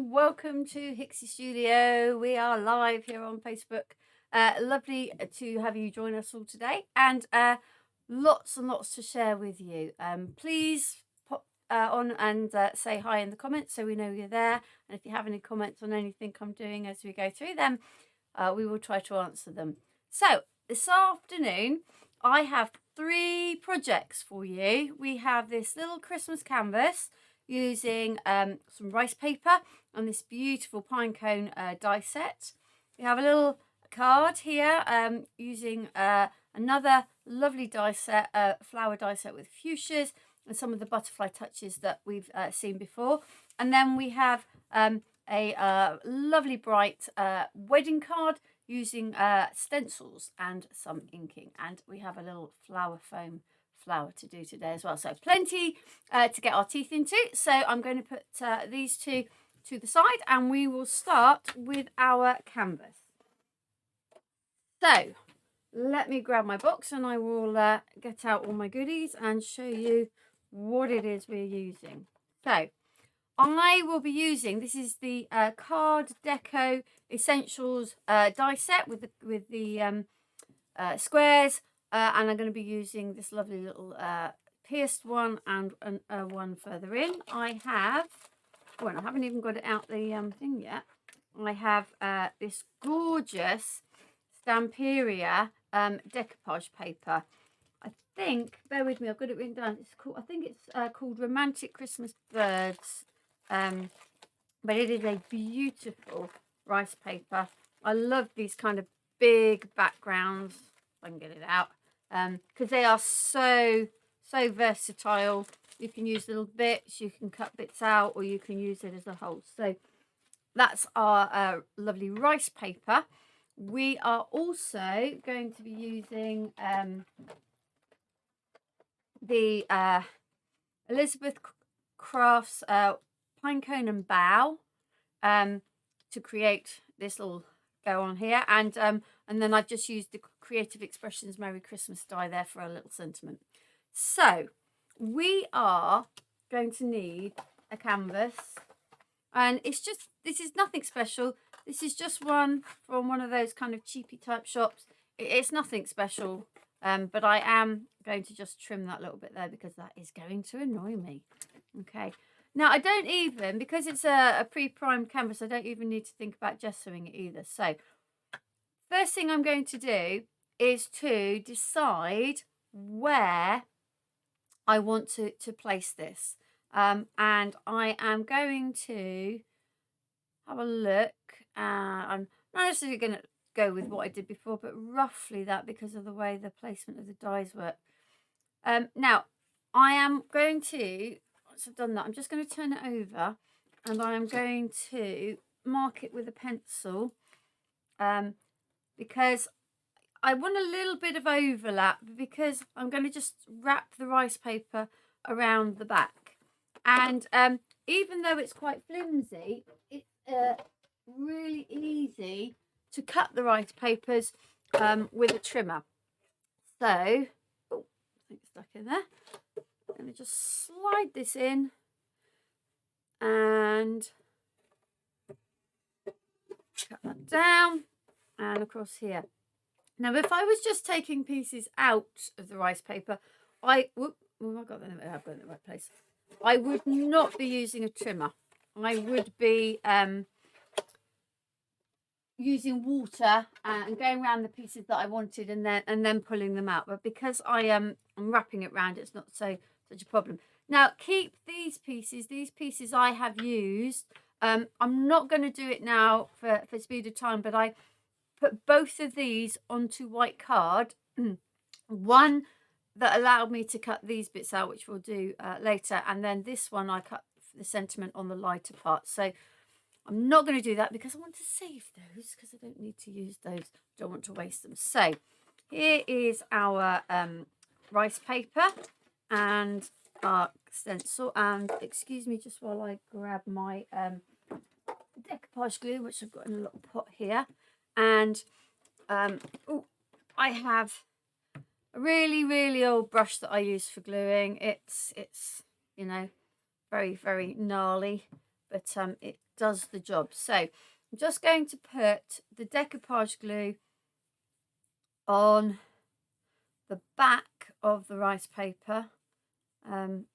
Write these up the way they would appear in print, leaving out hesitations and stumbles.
Welcome to Hixie Studio. We are live here on Facebook. Lovely to have you join us all today, and lots and lots to share with you. Please pop on and say hi in the comments so we know you're there, and if you have any comments on anything I'm doing as we go through them, we will try to answer them. So this afternoon I have 3 projects for you. We have this little Christmas canvas using some rice paper and this beautiful pine cone die set. We have a little card here using another lovely die set, flower die set with fuchsias and some of the butterfly touches that we've seen before. And then we have a lovely bright wedding card using stencils and some inking. And we have a little flower foam flower to do today as well, so plenty to get our teeth into. So I'm going to put these two to the side and we will start with our canvas. So let me grab my box and I will get out all my goodies and show you what it is we're using. So I will be using, this is the Card Deco Essentials die set with the squares. And I'm going to be using this lovely little pierced one and one further in. I have, well, I haven't even got it out the thing yet. I have this gorgeous Stamperia decoupage paper. I think, bear with me, I've got it written down. It's called, I think it's called Romantic Christmas Birds. But it is a beautiful rice paper. I love these kind of big backgrounds. If I can get it out. Because they are so versatile. You can use little bits, you can cut bits out, or you can use it as a whole. So that's our lovely rice paper. We are also going to be using the Elizabeth Crafts Pinecone and Bough to create this little go on here, and then I've just used the Creative Expressions Merry Christmas die there for a little sentiment. So we are going to need a canvas, and it's just, this is nothing special. This is just one from one of those kind of cheapy type shops. It's nothing special, but I am going to just trim that little bit there because that is going to annoy me. Okay, now I don't even, because it's a pre-primed canvas, I don't even need to think about gessoing it either. So first thing I'm going to do is to decide where I want to place this. And I am going to have a look. I'm not necessarily going to go with what I did before, but roughly that, because of the way the placement of the dies work. Now, I am going to, once I've done that, I'm just going to turn it over and I am going to mark it with a pencil because I want a little bit of overlap, because I'm going to just wrap the rice paper around the back. And even though it's quite flimsy, it's really easy to cut the rice papers with a trimmer. So, oh, I think it's stuck in there. I'm going to just slide this in and cut that down and across here. Now, if I was just taking pieces out of the rice paper, I've got it in the right place. I would not be using a trimmer. I would be using water and going around the pieces that I wanted and then pulling them out. But because I'm wrapping it round, it's not such a problem. Now, keep these pieces I have used. I'm not going to do it now for speed of time, but I put both of these onto white card One that allowed me to cut these bits out, which we'll do later, and then this one I cut the sentiment on the lighter part. So I'm not going to do that because I want to save those, because I don't need to use those. Don't want to waste them. So here is our rice paper and our stencil. And excuse me just while I grab my decoupage glue, which I've got in a little pot here. And I have a really old brush that I use for gluing. It's you know, very gnarly, but it does the job. So I'm just going to put the decoupage glue on the back of the rice paper, trying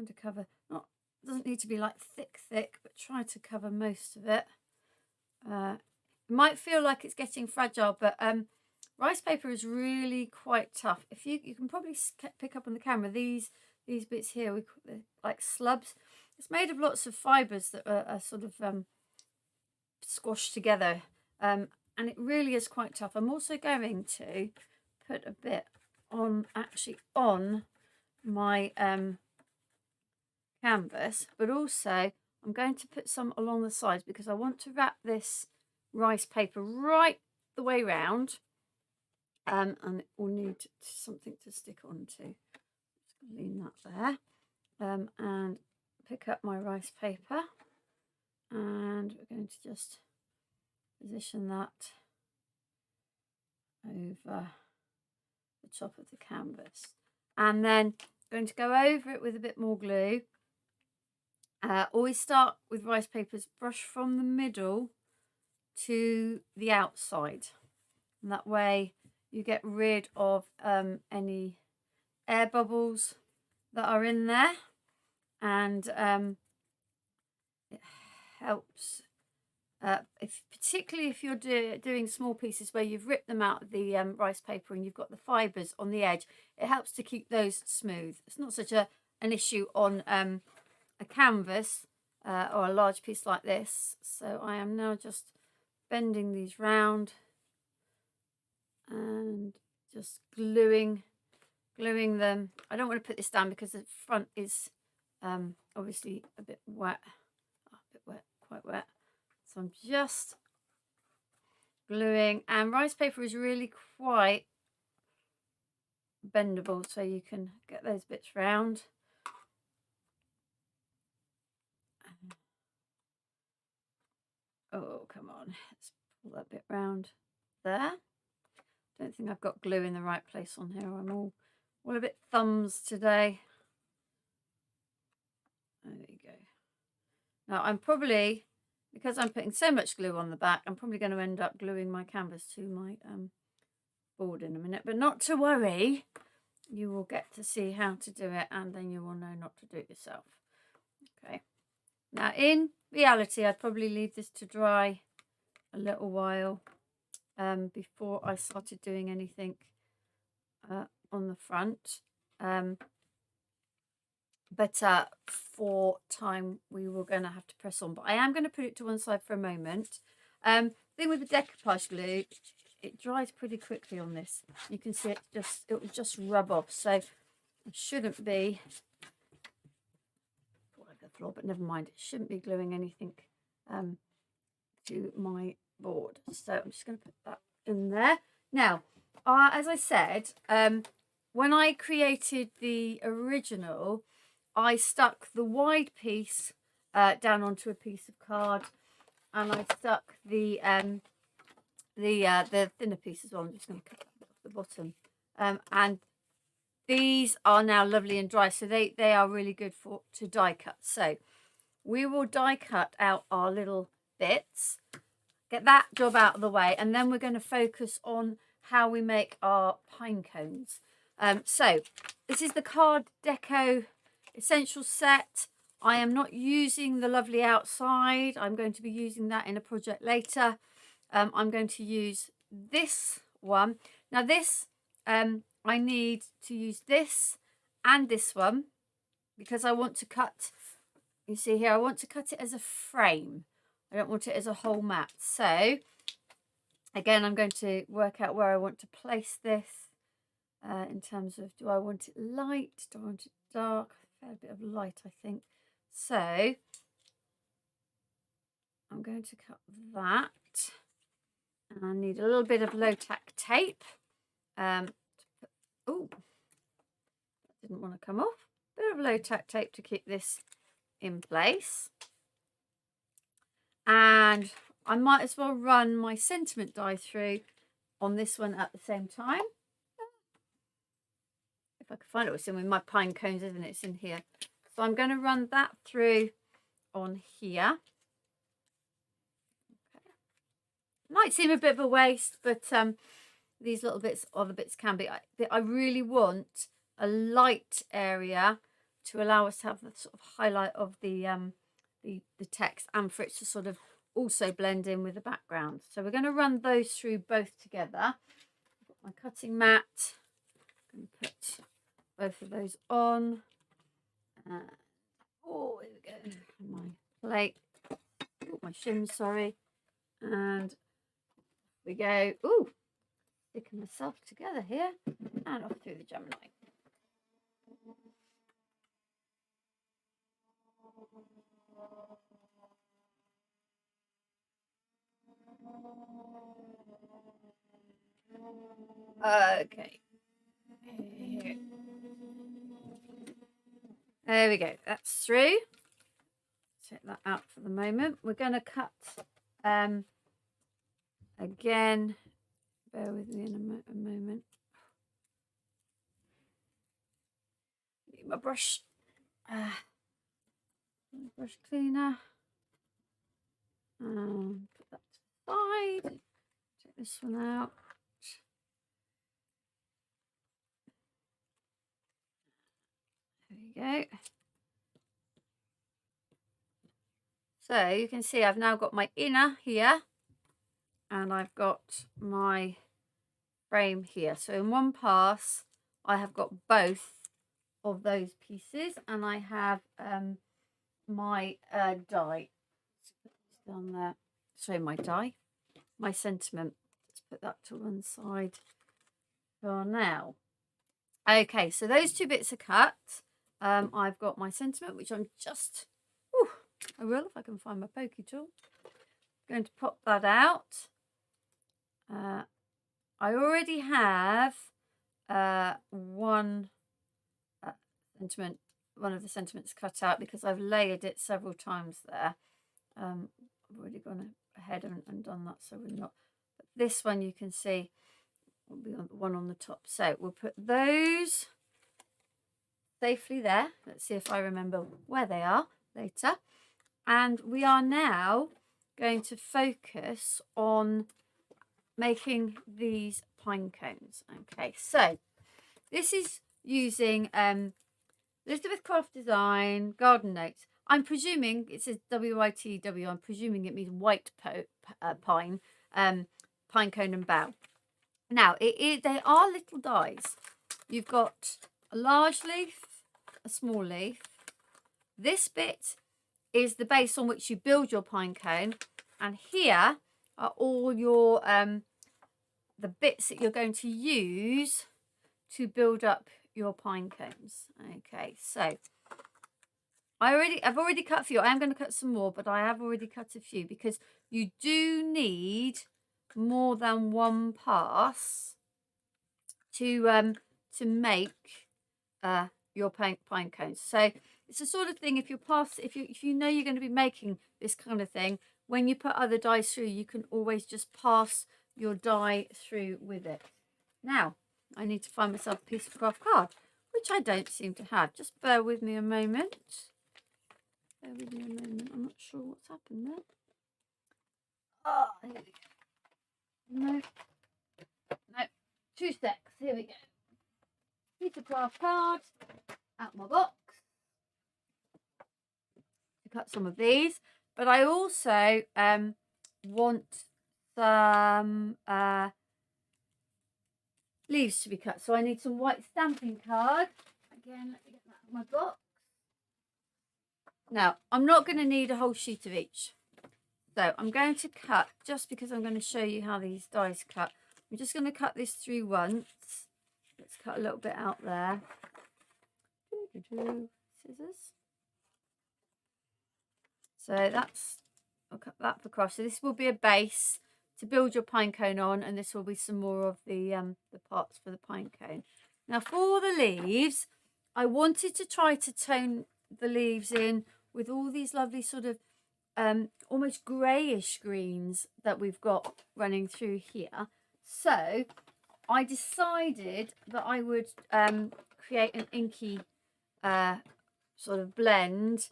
to cover, not, doesn't need to be like thick, but try to cover most of it. It might feel like it's getting fragile, but rice paper is really quite tough. If you can probably pick up on the camera, these bits here, they're like slubs. It's made of lots of fibres that are sort of squashed together, and it really is quite tough. I'm also going to put a bit on, actually on my canvas, but also I'm going to put some along the sides because I want to wrap this rice paper right the way round, and it will need something to stick onto. Just lean that there, and pick up my rice paper, and we're going to just position that over the top of the canvas, and then I'm going to go over it with a bit more glue. Always start with rice papers, brush from the middle to the outside, and that way you get rid of any air bubbles that are in there, and it helps particularly if you're doing small pieces where you've ripped them out of the rice paper and you've got the fibres on the edge. It helps to keep those smooth. It's not such an issue on a canvas or a large piece like this. So I am now just bending these round and just gluing them. I don't want to put this down because the front is obviously a bit wet, quite wet. So I'm just gluing, and rice paper is really quite bendable, so you can get those bits round. Oh, come on, let's pull that bit round there. Don't think I've got glue in the right place on here. I'm all a bit thumbs today. There you go. Now I'm probably, because I'm putting so much glue on the back, I'm probably going to end up gluing my canvas to my board in a minute, but not to worry. You will get to see how to do it, and then you will know not to do it yourself. Okay. Now, in reality, I'd probably leave this to dry a little while before I started doing anything on the front. But for time, we were going to have to press on. But I am going to put it to one side for a moment. Thing with the decoupage glue, it dries pretty quickly on this. You can see it will just rub off. So it shouldn't be, the floor, but never mind. It shouldn't be gluing anything to my board. So I'm just going to put that in there. Now, as I said, when I created the original, I stuck the wide piece down onto a piece of card, and I stuck the thinner piece as well. I'm just going to cut that off the bottom, and these are now lovely and dry, so they are really good to die cut. So we will die cut out our little bits, get that job out of the way, and then we're going to focus on how we make our pine cones. So this is the Card Deco Essential Set. I am not using the lovely outside. I'm going to be using that in a project later. I'm going to use this one. Now this, I need to use this and this one because I want to cut, you see here, I want to cut it as a frame. I don't want it as a whole mat. So Again, I'm going to work out where I want to place this in terms of, do I want it light? Do I want it dark? A fair bit of light, I think. So I'm going to cut that. And I need a little bit of low-tack tape. Oh, didn't want to come off. Bit of low-tack tape to keep this in place. And I might as well run my sentiment die through on this one at the same time. If I can find it, it's in with my pine cones, isn't it? It's in here. So I'm going to run that through on here. Okay. Might seem a bit of a waste, but these little bits, other bits can be. I really want a light area to allow us to have the sort of highlight of the text, and for it to sort of also blend in with the background. So we're going to run those through both together. I've got my cutting mat. I'm going to put both of those on. Oh, here we go. My plate. Oh, my shims, sorry. And we go. Ooh, sticking myself together here and off through the Gemini. Okay. There we go. That's through. Take that out for the moment. We're going to cut again. Bear with me in a moment. Need my brush. Brush cleaner. Put that to the side. Take this one out. There we go. So you can see I've now got my inner here and I've got my frame here. So in one pass I have got both of those pieces, and I have my die. Let's put this down there. Sorry, my die. My sentiment. Let's put that to one side for now. Okay, so those two bits are cut. I've got my sentiment, which I'm just... Ooh, I will if I can find my pokey tool. Going to pop that out. I already have one of the sentiments cut out because I've layered it several times there. I've already gone ahead and done that, so we're not. But this one you can see will be on the one on the top. So we'll put those safely there. Let's see if I remember where they are later. And we are now going to focus on making these pine cones. Okay, so this is using Elizabeth Craft Design Garden Notes. I'm presuming it says WITW. I'm presuming it means white pine, pine cone and bough. Now they are little dies. You've got a large leaf, a small leaf. This bit is the base on which you build your pine cone, and here are all your the bits that you're going to use to build up your pine cones. Okay, so I've already cut a few. I am going to cut some more, but I have already cut a few because you do need more than one pass to make your pine cones. So it's the sort of thing, if you know you're going to be making this kind of thing, when you put other dies through, you can always just pass your die through with it. Now I need to find myself a piece of craft card, which I don't seem to have. Just bear with me a moment. Bear with me a moment. I'm not sure what's happened there. Oh, here we go. No, 2 secs. Here we go. Piece of craft card out my box to cut some of these, but I also want some leaves to be cut, so I need some white stamping card. Again, let me get that out of my box. Now I'm not going to need a whole sheet of each, So I'm going to cut, just because I'm going to show you how these dies cut. I'm just going to cut this through once. Let's cut a little bit out there. Scissors. So I'll cut that across. So this will be a base to build your pine cone on, and this will be some more of the parts for the pine cone. Now for the leaves, I wanted to try to tone the leaves in with all these lovely sort of almost greyish greens that we've got running through here. So I decided that I would create an inky sort of blend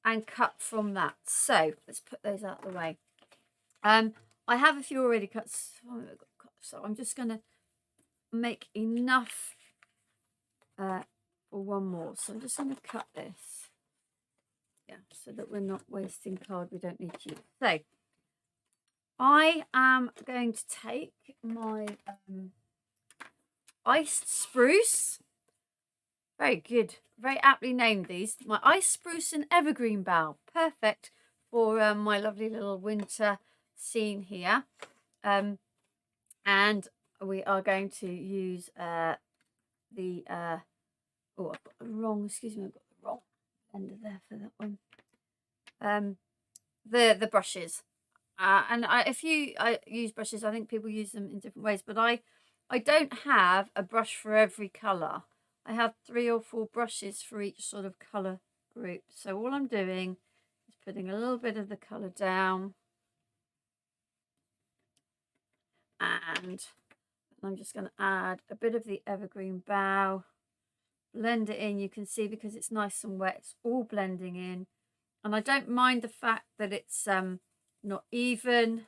and cut from that. So let's put those out of the way. I have a few already cut, so I'm just going to make enough for one more. So I'm just going to cut this. Yeah, so that we're not wasting card we don't need to use. So I am going to take my iced spruce. Very good, very aptly named these. My iced spruce and evergreen bough, perfect for my lovely little winter scene here. And we are going to use oh, I've got the wrong, excuse me, I've got the wrong blender there for that one. The brushes, and if you use brushes, I think people use them in different ways, but I don't have a brush for every color. I have 3 or 4 brushes for each sort of color group. So all I'm doing is putting a little bit of the color down, and I'm just going to add a bit of the evergreen bough, blend it in. You can see because it's nice and wet, it's all blending in. And I don't mind the fact that it's not even,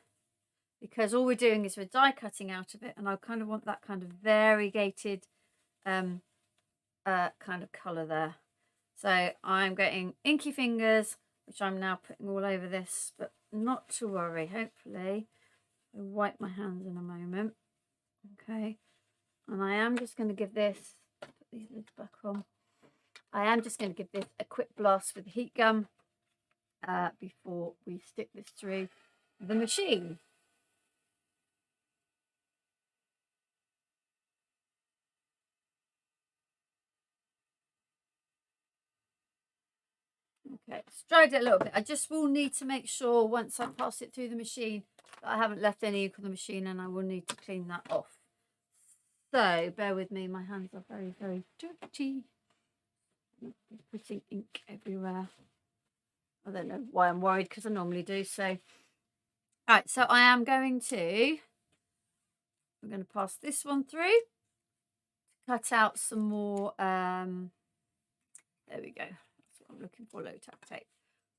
because all we're doing is we're die cutting out of it, and I kind of want that kind of variegated kind of colour there. So I'm getting inky fingers, which I'm now putting all over this, but not to worry. Hopefully I'll wipe my hands in a moment. Okay, and I am just going to give this, put these lids back on, I am just going to give this a quick blast with the heat gun before we stick this through the machine. Okay, it's dried it a little bit. I just will need to make sure once I pass it through the machine that I haven't left any ink on the machine, and I will need to clean that off. So bear with me, my hands are very, very dirty. Putting ink everywhere. I don't know why I'm worried, because I normally do. So, all right, so I am going to, I'm going to pass this one through, cut out some more, there we go. That's what I'm looking for, low tack tape.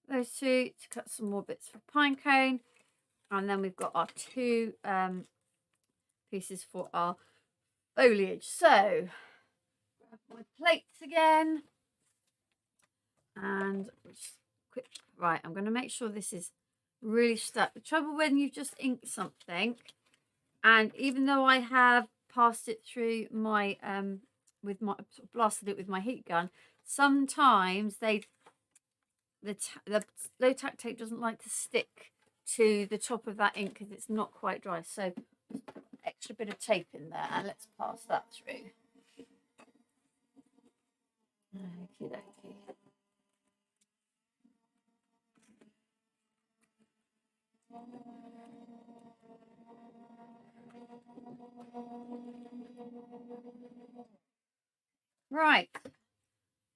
Those two to cut some more bits for pine cone, and then we've got our 2 pieces for our foliage. So grab my plates again, and just quick, right, I'm going to make sure this is really stuck. The trouble when you've just inked something, and even though I have passed it through my with my blasted it with my heat gun, sometimes the low tack tape doesn't like to stick to the top of that ink because it's not quite dry. So extra bit of tape in there, and let's pass that through. Okie dokie. Right,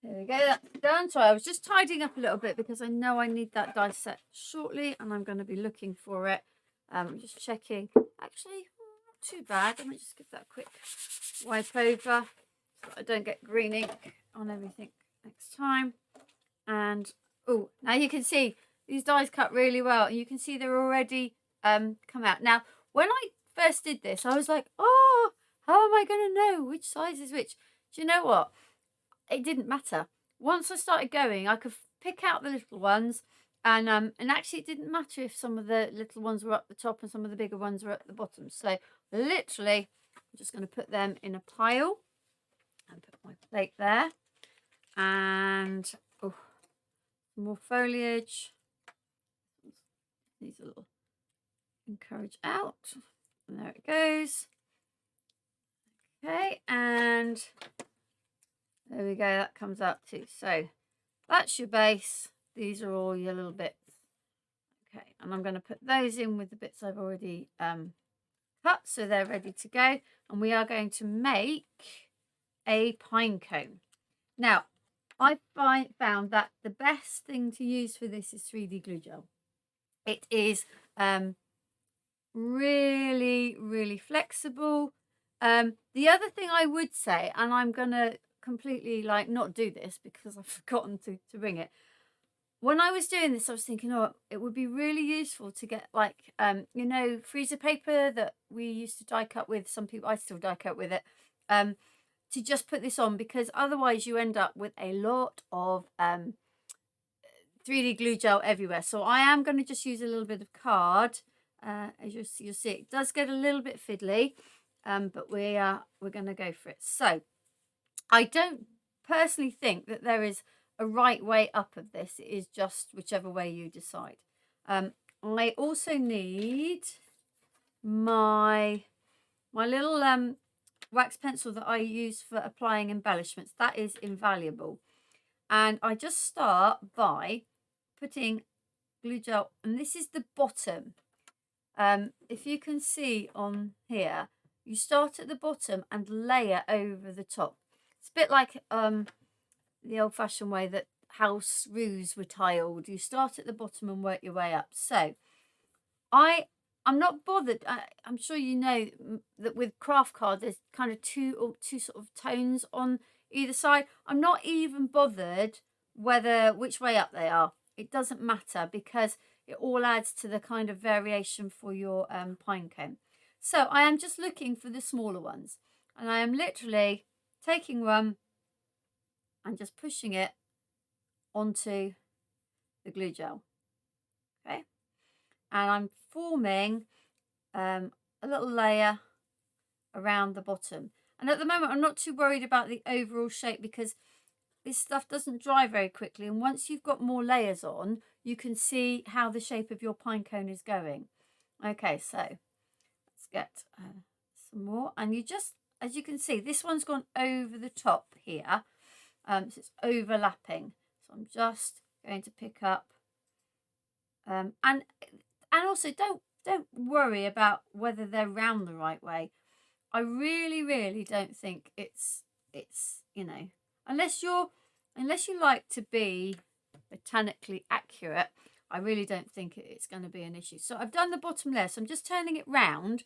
there we go, that's done. So I was just tidying up a little bit because I know I need that die set shortly, and I'm going to be looking for it. I'm just checking. Actually, not too bad. Let me just give that a quick wipe over so that I don't get green ink on everything next time. And oh, now you can see these dies cut really well, and you can see they're already come out. Now, when I first did this, I was like, oh, how am I going to know which size is which? Do you know what? It didn't matter. Once I started going, I could pick out the little ones, and actually it didn't matter if some of the little ones were up the top and some of the bigger ones were at the bottom. So literally, I'm just going to put them in a pile and put my plate there, and oh, more foliage. needs a little encourage out. And there it goes. Okay, and there we go, that comes out too. So that's your base. These are all your little bits. Okay, and I'm going to put those in with the bits I've already cut, so they're ready to go. And we are going to make a pine cone. Now, I found that the best thing to use for this is 3D glue gel. It is really, really flexible. The other thing I would say, and I'm gonna completely like not do this because I've forgotten to bring it. When I was doing this, I was thinking, oh, it would be really useful to get like you know, freezer paper that we used to die cut with. Some people, I still die cut with it. To just put this on, because otherwise you end up with a lot of 3D glue gel everywhere. So I am going to just use a little bit of card. As you'll see, it does get a little bit fiddly, but we're going to go for it. So I don't personally think that there is a right way up of this. It is just whichever way you decide. I also need my little wax pencil that I use for applying embellishments. That is invaluable. And I just start by putting glue gel, and this is the bottom. If you can see on here, you start at the bottom and layer over the top. It's a bit like the old-fashioned way that house roofs were tiled. You start at the bottom and work your way up. So I'm not bothered. I'm sure you know that with craft card, there's kind of two sort of tones on either side. I'm not even bothered which way up they are. It doesn't matter because it all adds to the kind of variation for your pine cone. So I am just looking for the smaller ones, and I am literally taking one and just pushing it onto the glue gel. Okay, and I'm forming a little layer around the bottom. And at the moment, I'm not too worried about the overall shape because this stuff doesn't dry very quickly. And once you've got more layers on, you can see how the shape of your pine cone is going. Okay, so let's get some more. And you just, as you can see, this one's gone over the top here. So it's overlapping. So I'm just going to pick up. And also don't worry about whether they're round the right way. I really don't think it's you know, unless you like to be botanically accurate, I really don't think it's going to be an issue. So I've done the bottom layer, so I'm just turning it round,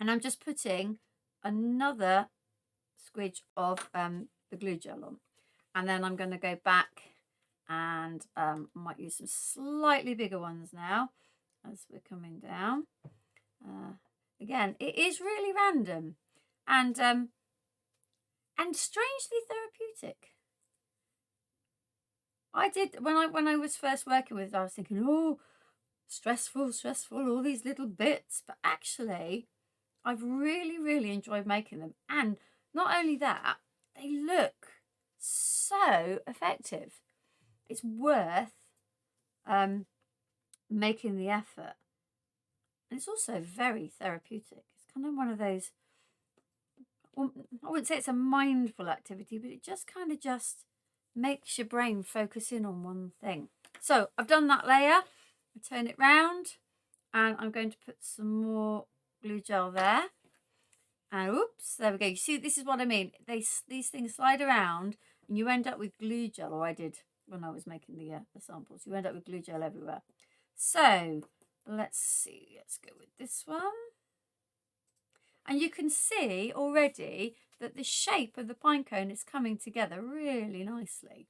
and I'm just putting another squidge of the glue gel on, and then I'm going to go back and might use some slightly bigger ones now as we're coming down. Again, it is really random and strangely therapeutic. I did when I was first working with it, I was thinking, oh, stressful, all these little bits. But actually, I've really enjoyed making them. And not only that, they look so effective. It's worth making the effort. And it's also very therapeutic. It's kind of one of those, well, I wouldn't say it's a mindful activity, but it just kind of just makes your brain focus in on one thing. So I've done that layer. I turn it round and I'm going to put some more glue gel there. And oops, there we go. You see, this is what I mean. These things slide around and you end up with glue gel, or I did when I was making the samples. You end up with glue gel everywhere. So let's see, let's go with this one. And you can see already that the shape of the pine cone is coming together really nicely.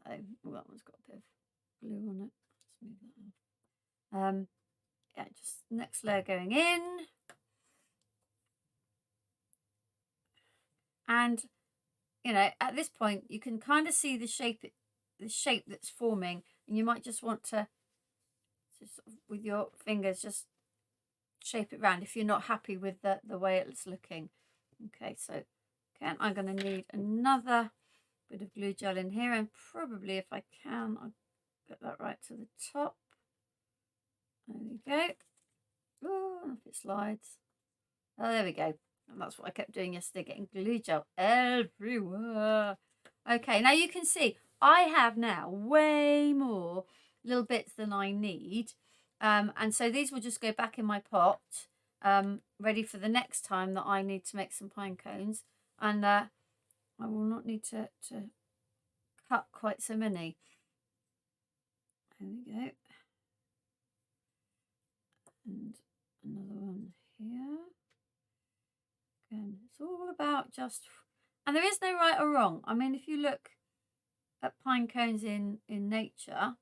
Oh, that one's got a bit of glue on it. Let's move that off. Yeah, just next layer going in. And, you know, at this point, you can kind of see the shape that's forming, and you might just want to sort of, with your fingers, just shape it round if you're not happy with the way it's looking. Okay, so again, I'm going to need another bit of glue gel in here, and probably if I can, I'll get that right to the top. There we go. Oh, I don't know if it slides. Oh, there we go. And that's what I kept doing yesterday, getting glue gel everywhere. Okay, now you can see I have now way more little bits than I need. And so these will just go back in my pot, ready for the next time that I need to make some pine cones. And I will not need to cut quite so many. There we go. And another one here. Again, it's all about just, and there is no right or wrong. I mean, if you look at pine cones in nature,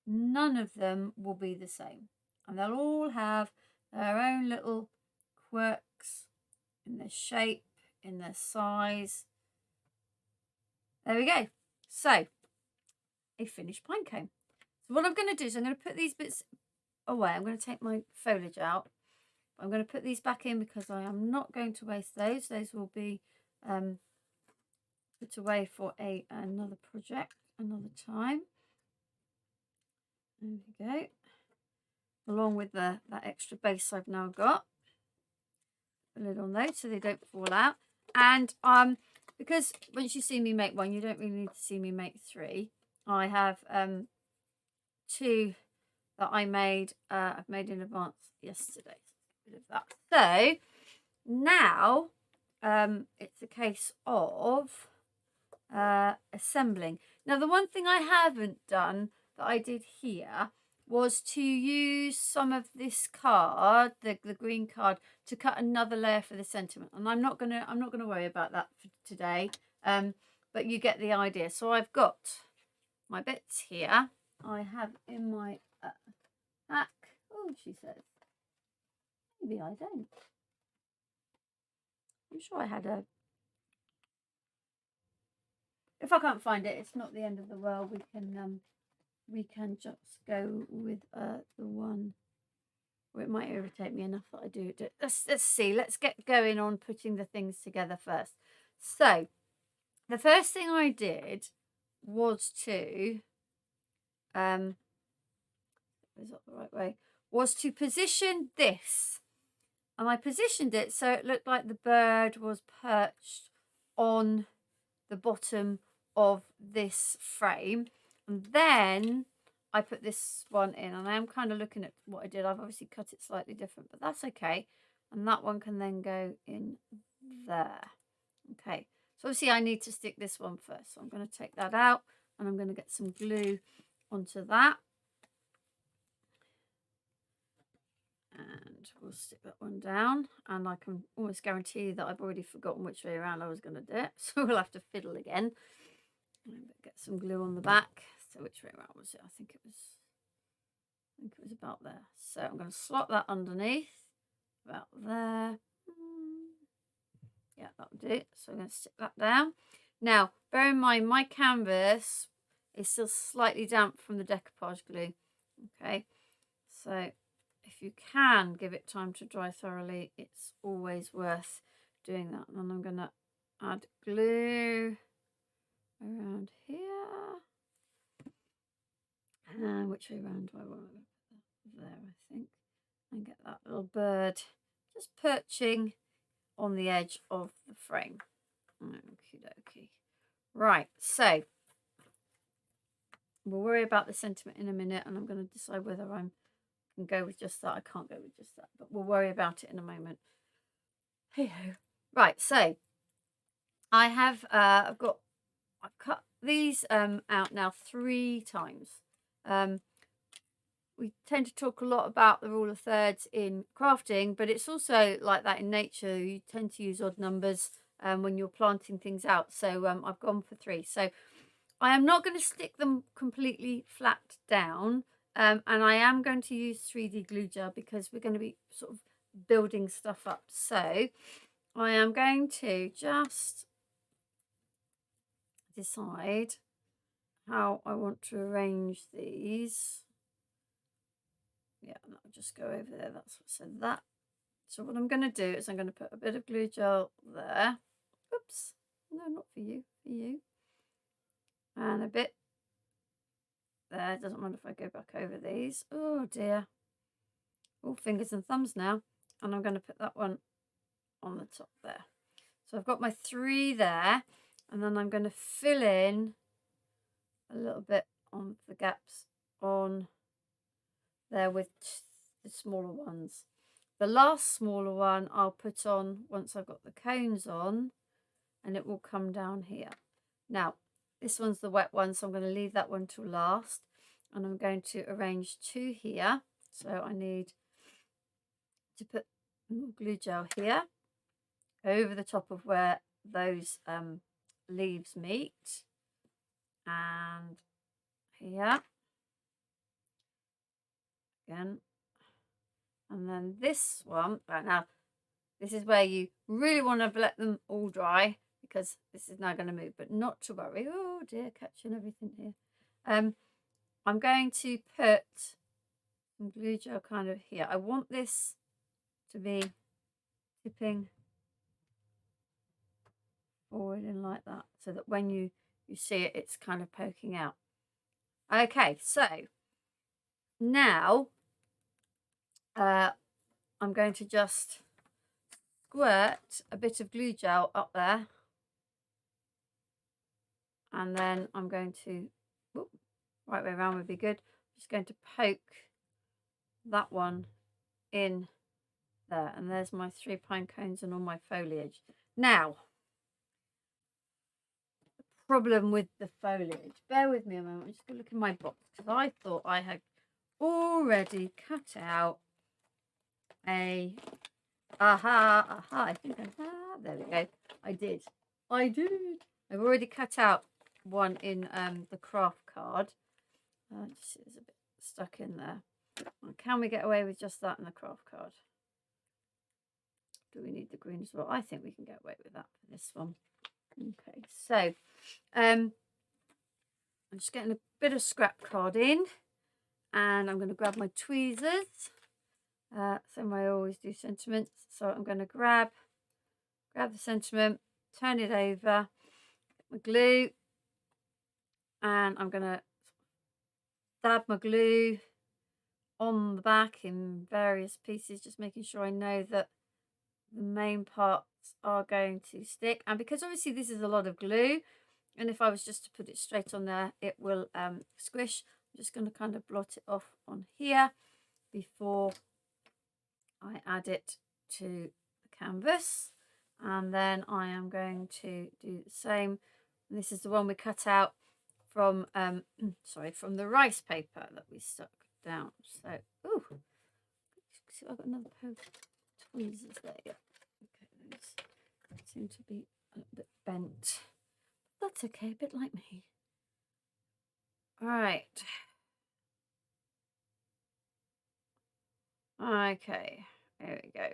none of them will be the same. And they'll all have their own little quirks in their shape, in their size. There we go. So, a finished pine cone. So what I'm going to do is I'm going to put these bits away. I'm going to take my foliage out. I'm going to put these back in because I am not going to waste those. Those will be put away for another project, another time. There we go. Along with that extra base I've now got. A lid on those so they don't fall out. And because once you see me make one, you don't really need to see me make three. I have two that I've made in advance yesterday. Bit of that. So now it's a case of assembling. Now the one thing I haven't done that I did here was to use some of this card, the green card, to cut another layer for the sentiment. And I'm not gonna worry about that for today. But you get the idea. So I've got my bits here. I have in my pack. Oh, she says. Maybe I don't. I'm sure I had a. If I can't find it, it's not the end of the world. We can just go with the one, or it might irritate me enough that I do it. Let's see. Let's get going on putting the things together first. So the first thing I did was to is that the right way? Was to position this, and I positioned it so it looked like the bird was perched on the bottom of this frame. And then I put this one in, and I am kind of looking at what I did. I've obviously cut it slightly different, but that's okay. And that one can then go in there. Okay, so obviously I need to stick this one first. So I'm going to take that out, and I'm going to get some glue onto that. And we'll stick that one down. And I can almost guarantee that I've already forgotten which way around I was going to do it. So we'll have to fiddle again. Get some glue on the back. So which way around was it? I think it was about there. So I'm going to slot that underneath, about there. Yeah, that'll do it. So I'm going to stick that down. Now, bear in mind, my canvas is still slightly damp from the decoupage glue. Okay, so if you can give it time to dry thoroughly, it's always worth doing that. And then I'm going to add glue around here. And which way around do I want to put that? There, I think. And get that little bird just perching on the edge of the frame. Okie dokie. Right, so we'll worry about the sentiment in a minute, and I'm going to decide whether I can go with just that. I can't go with just that, but we'll worry about it in a moment. Hey-ho. Right, so I have I've cut these out now 3 times. We tend to talk a lot about the rule of thirds in crafting, but it's also like that in nature. You tend to use odd numbers when you're planting things out. So I've gone for 3. So I am not going to stick them completely flat down, and I am going to use 3D glue gel because we're going to be sort of building stuff up. So I am going to just decide how I want to arrange these. Yeah, and I'll just go over there. That's what said that. So what I'm going to do is I'm going to put a bit of glue gel there. Oops. No, not for you. For you. And a bit there. It doesn't matter if I go back over these. Oh, dear. all fingers and thumbs now. And I'm going to put that one on the top there. So I've got my 3 there, and then I'm going to fill in a little bit on the gaps on there with the smaller ones. The last smaller one I'll put on once I've got the cones on, and it will come down here. Now, this one's the wet one, so I'm going to leave that one till last, and I'm going to arrange 2 here. So I need to put glue gel here over the top of where those leaves meet, and here again, and then this one. Right, now this is where you really want to let them all dry, because this is now going to move, but not to worry. Oh dear, catching everything here. I'm going to put some glue gel kind of here. I want this to be tipping forward in like that, so that when you see it, it's kind of poking out. Okay, so now I'm going to just squirt a bit of glue gel up there, and then I'm going to, right way around would be good. I'm just going to poke that one in there, and there's my 3 pine cones and all my foliage. Now, the problem with the foliage, bear with me a moment, I'm just going to look in my box, because I thought I had already cut out a I think there we go. I did. I've already cut out one in the craft card. Just it's a bit stuck in there. Can we get away with just that in the craft card? Do we need the green as well? I think we can get away with that for this one. Okay, so I'm just getting a bit of scrap card in, and I'm going to grab my tweezers. Same way I always do sentiments. So I'm going to grab the sentiment, turn it over, get my glue, and I'm going to dab my glue on the back in various pieces, just making sure I know that the main parts are going to stick. And because obviously this is a lot of glue, and if I was just to put it straight on there, it will squish. I'm just going to kind of blot it off on here before I add it to the canvas. And then I am going to do the same. And this is the one we cut out from from the rice paper that we stuck down. So see, I've got another pair of tweezers there. Yeah. Okay, those seem to be a bit bent. That's okay, a bit like me. All right. Okay, there we go.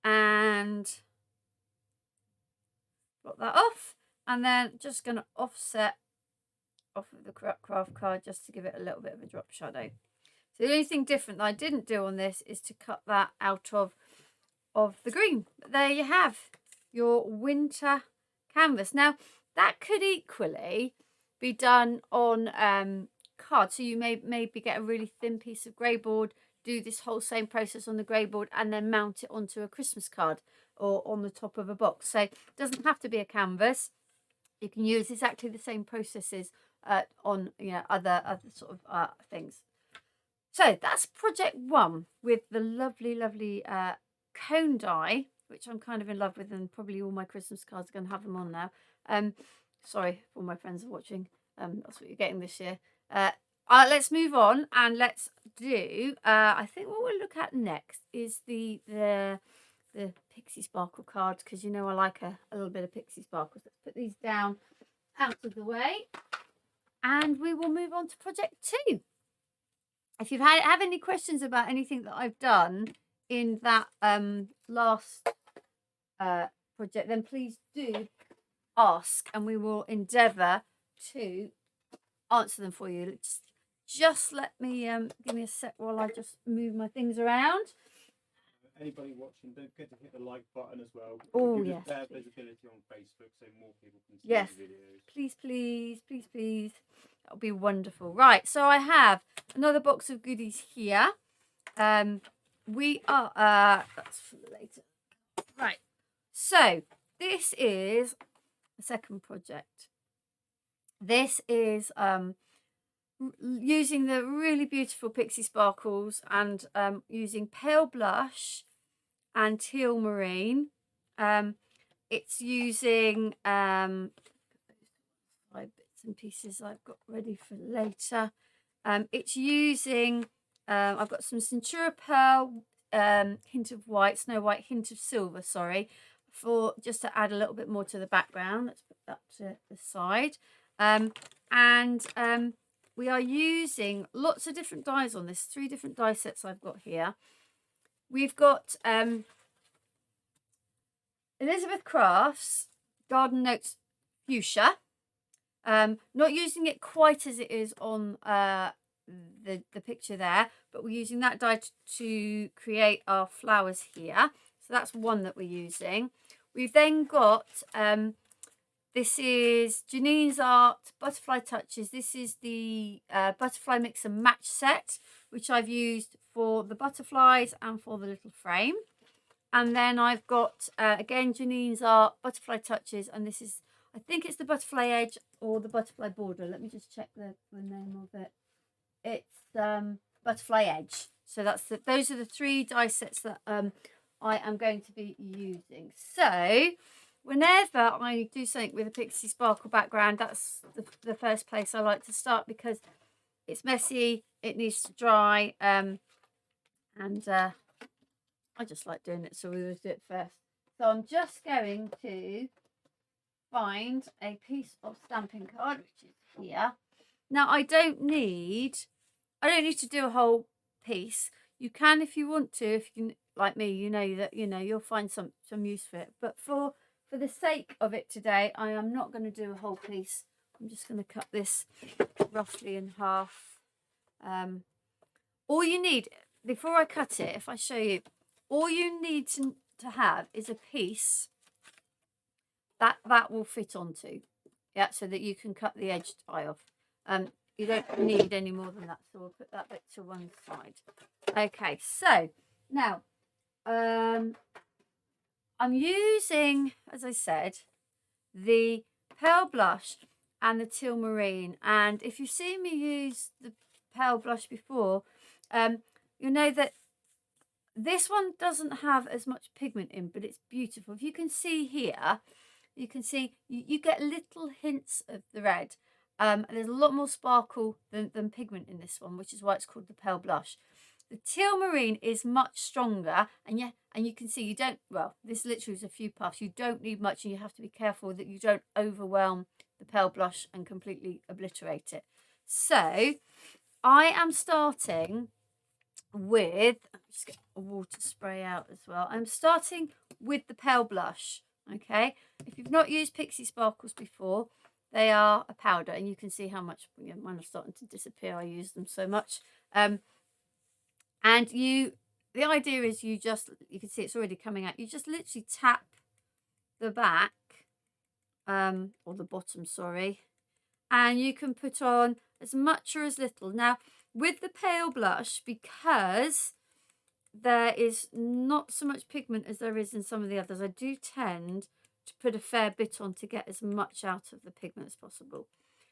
And blot that off, and then just going to offset off of the craft card just to give it a little bit of a drop shadow. So the only thing different that I didn't do on this is to cut that out of the green. But there you have your winter canvas. Now that could equally be done on card. So you may maybe get a really thin piece of grey board, do this whole same process on the grey board, and then mount it onto a Christmas card or on the top of a box. So it doesn't have to be a canvas. You can use exactly the same processes on other sort of things. So that's project 1 with the lovely cone die, which I'm kind of in love with, and probably all my Christmas cards are going to have them on now. Sorry for my friends watching. That's what you're getting this year. Let's move on, and let's do. I think what we'll look at next is the Pixie Sparkle cards, because I like a little bit of Pixie Sparkles. Let's put these down out of the way, and we will move on to project 2. If you have any questions about anything that I've done in that last project, then please do ask, and we will endeavour to answer them for you. Just let me give me a sec while I just move my things around. Anybody watching, don't forget to hit the like button as well. Oh yes, better visibility on Facebook so more people can see the videos. Please. That'll be wonderful. Right, so I have another box of goodies here. We are that's for later. Right. So this is a second project. This is using the really beautiful Pixie Sparkles and using pale blush and teal marine. It's using five bits and pieces I've got ready for later. It's using I've got some Centura Pearl, hint of white, Snow White, hint of silver, sorry, for just to add a little bit more to the background. Let's put that to the side. We are using lots of different dyes on this, 3 different dye sets I've got here. We've got Elizabeth Crafts Garden Notes Fuchsia. Not using it quite as it is on the picture there, but we're using that dye to create our flowers here. So that's one that we're using. We've then got this is Janine's Art Butterfly Touches. This is the Butterfly Mix and Match set, which I've used for the butterflies and for the little frame. And then I've got, again, Janine's Art Butterfly Touches. And this is, I think it's the Butterfly Edge or the Butterfly Border. Let me just check the name of it. It's Butterfly Edge. So those are the 3 die sets that I am going to be using. So whenever I do something with a Pixie Sparkle background, that's the first place I like to start, because it's messy, it needs to dry, and I just like doing it, so we always do it first. So I'm just going to find a piece of stamping card, which is here. Now I don't need to do a whole piece. You can if you want to, if you like me, you know that you'll find some use for it. But for the sake of it today, I am not going to do a whole piece. I'm just going to cut this roughly in half. All you need, before I cut it, if I show you, all you need to have is a piece that will fit onto, yeah, so that you can cut the edge tie off. You don't need any more than that, so we'll put that bit to one side. Okay, so now I'm using, as I said, the Pearl Blush and the Teal Marine. And if you've seen me use the Pearl Blush before, you know that this one doesn't have as much pigment in, but it's beautiful. If you can see here, you can see you get little hints of the red. There's a lot more sparkle than pigment in this one, which is why it's called the Pearl Blush. The Teal Marine is much stronger, and you can see this literally is a few puffs. You don't need much, and you have to be careful that you don't overwhelm the Pearl Blush and completely obliterate it. So I am starting with, just get a water spray out as well. I'm starting with the Pearl Blush, okay? If you've not used Pixie Sparkles before, they are a powder, and you can see how much, mine are starting to disappear. I use them so much. And the idea is you can see it's already coming out. You just literally tap the back, or the bottom, sorry, and you can put on as much or as little. Now, with the pale blush, because there is not so much pigment as there is in some of the others, I do tend to put a fair bit on to get as much out of the pigment as possible.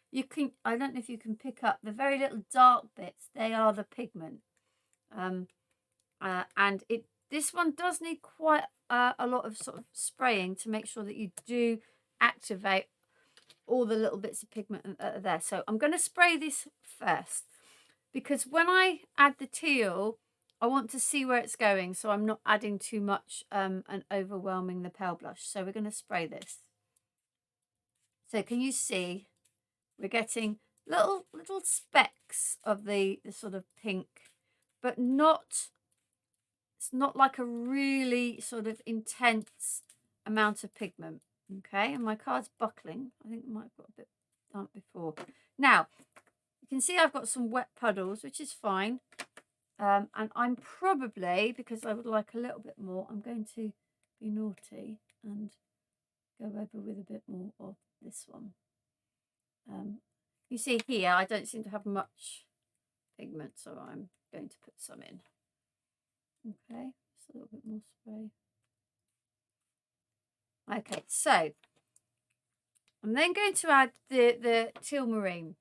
You can, I don't know if you can pick up the very little dark bits, they are the pigment. And this one does need quite a lot of sort of spraying to make sure that you do activate all the little bits of pigment that are there. So I'm going to spray this first, because when I add the teal, I want to see where it's going, so I'm not adding too much and overwhelming the pale blush. So we're going to spray this. So can you see we're getting little specks of the sort of pink, but it's not like a really sort of intense amount of pigment. Okay, and my card's buckling. I think I might have got a bit damp before. Now, you can see I've got some wet puddles, which is fine. And I'm probably, because I would like a little bit more, I'm going to be naughty and go over with a bit more of this one. You see here, I don't seem to have much pigment, so I'm going to put some in. Okay, just a little bit more spray. Okay, so I'm then going to add the teal marine.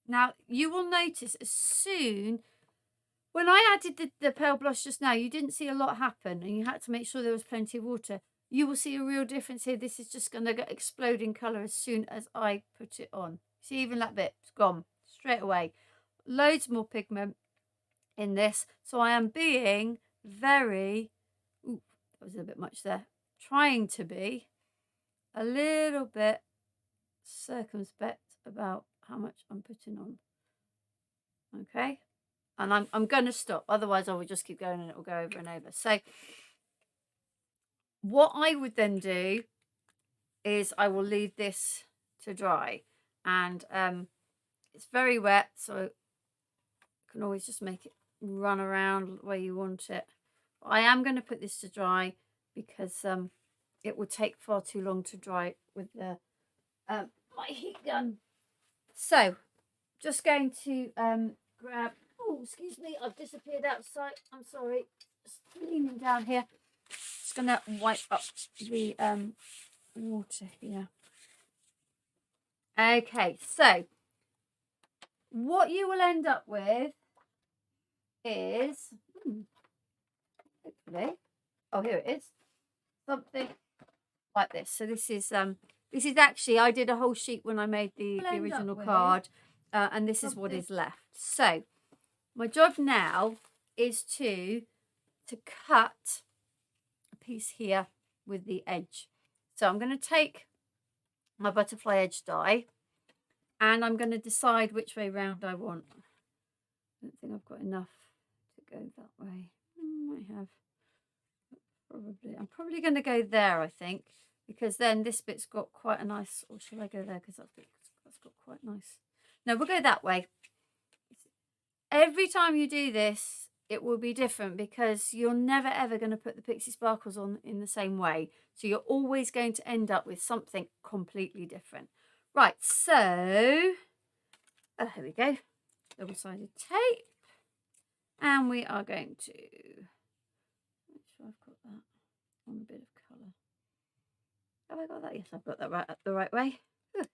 Now, you will notice as soon, when I added the pale blush just now, you didn't see a lot happen and you had to make sure there was plenty of water. You will see a real difference here. This is just going to explode in colour as soon as I put it on. See, even that bit, it's gone straight away. Loads more pigment in this. So I am being very, ooh, that was a bit much there, trying to be a little bit circumspect about how much I'm putting on. Okay, and I'm going to stop, otherwise I will just keep going and it will go over and over. So what I would then do is I will leave this to dry, and it's very wet, so you can always just make it run around the way you want it. But I am going to put this to dry because it would take far too long to dry with the my heat gun. So just going to grab, oh excuse me, I've disappeared outside, I'm sorry, just leaning down here. Just gonna wipe up the water here. Okay, so what you will end up with is hopefully, oh here it is, something like this. So this is actually, I did a whole sheet when I made the original card, and this is what is left. So my job now is to cut a piece here with the edge. So I'm going to take my butterfly edge die and I'm going to decide which way round I want. I don't think I've got enough to go that way. I might have, probably. I'm probably going to go there, I think, because then this bit's got quite a nice, or shall I go there because that's got quite nice. No, we'll go that way. Every time you do this, it will be different because you're never ever going to put the Pixie Sparkles on in the same way. So you're always going to end up with something completely different. Right, so here we go. Double-sided tape. And we are going to make sure I've got that on a bit of colour. Have I got that? Yes, I've got that right up the right way. Whew.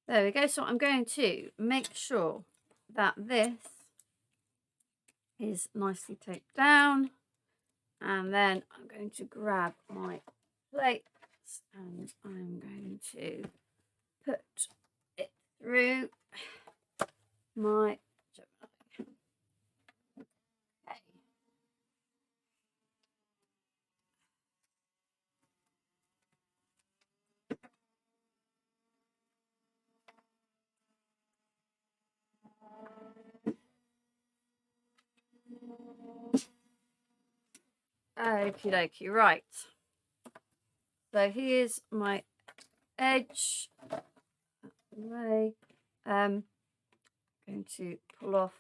There we go. So I'm going to make sure that this is nicely taped down, and then I'm going to grab my plates and I'm going to put it through my okie dokie, right. So here's my edge. Away. Going to pull off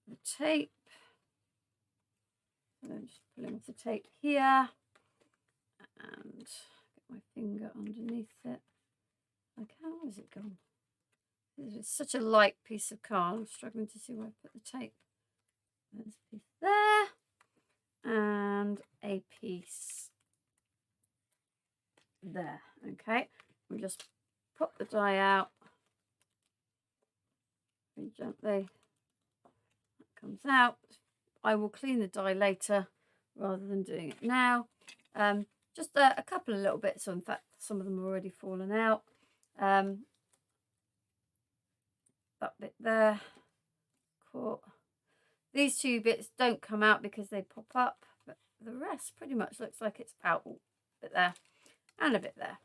the tape. So I'm just pulling off the tape here and get my finger underneath it. Like, how has it gone? It's such a light piece of card. I'm struggling to see where I put the tape. There's a piece there and a piece there. Okay, we just pop the die out very gently. That comes out. I will clean the die later rather than doing it now. Just a couple of little bits. So in fact, some of them have already fallen out. That bit there, caught. These two bits don't come out because they pop up, but the rest pretty much looks like it's out. A bit there and a bit there.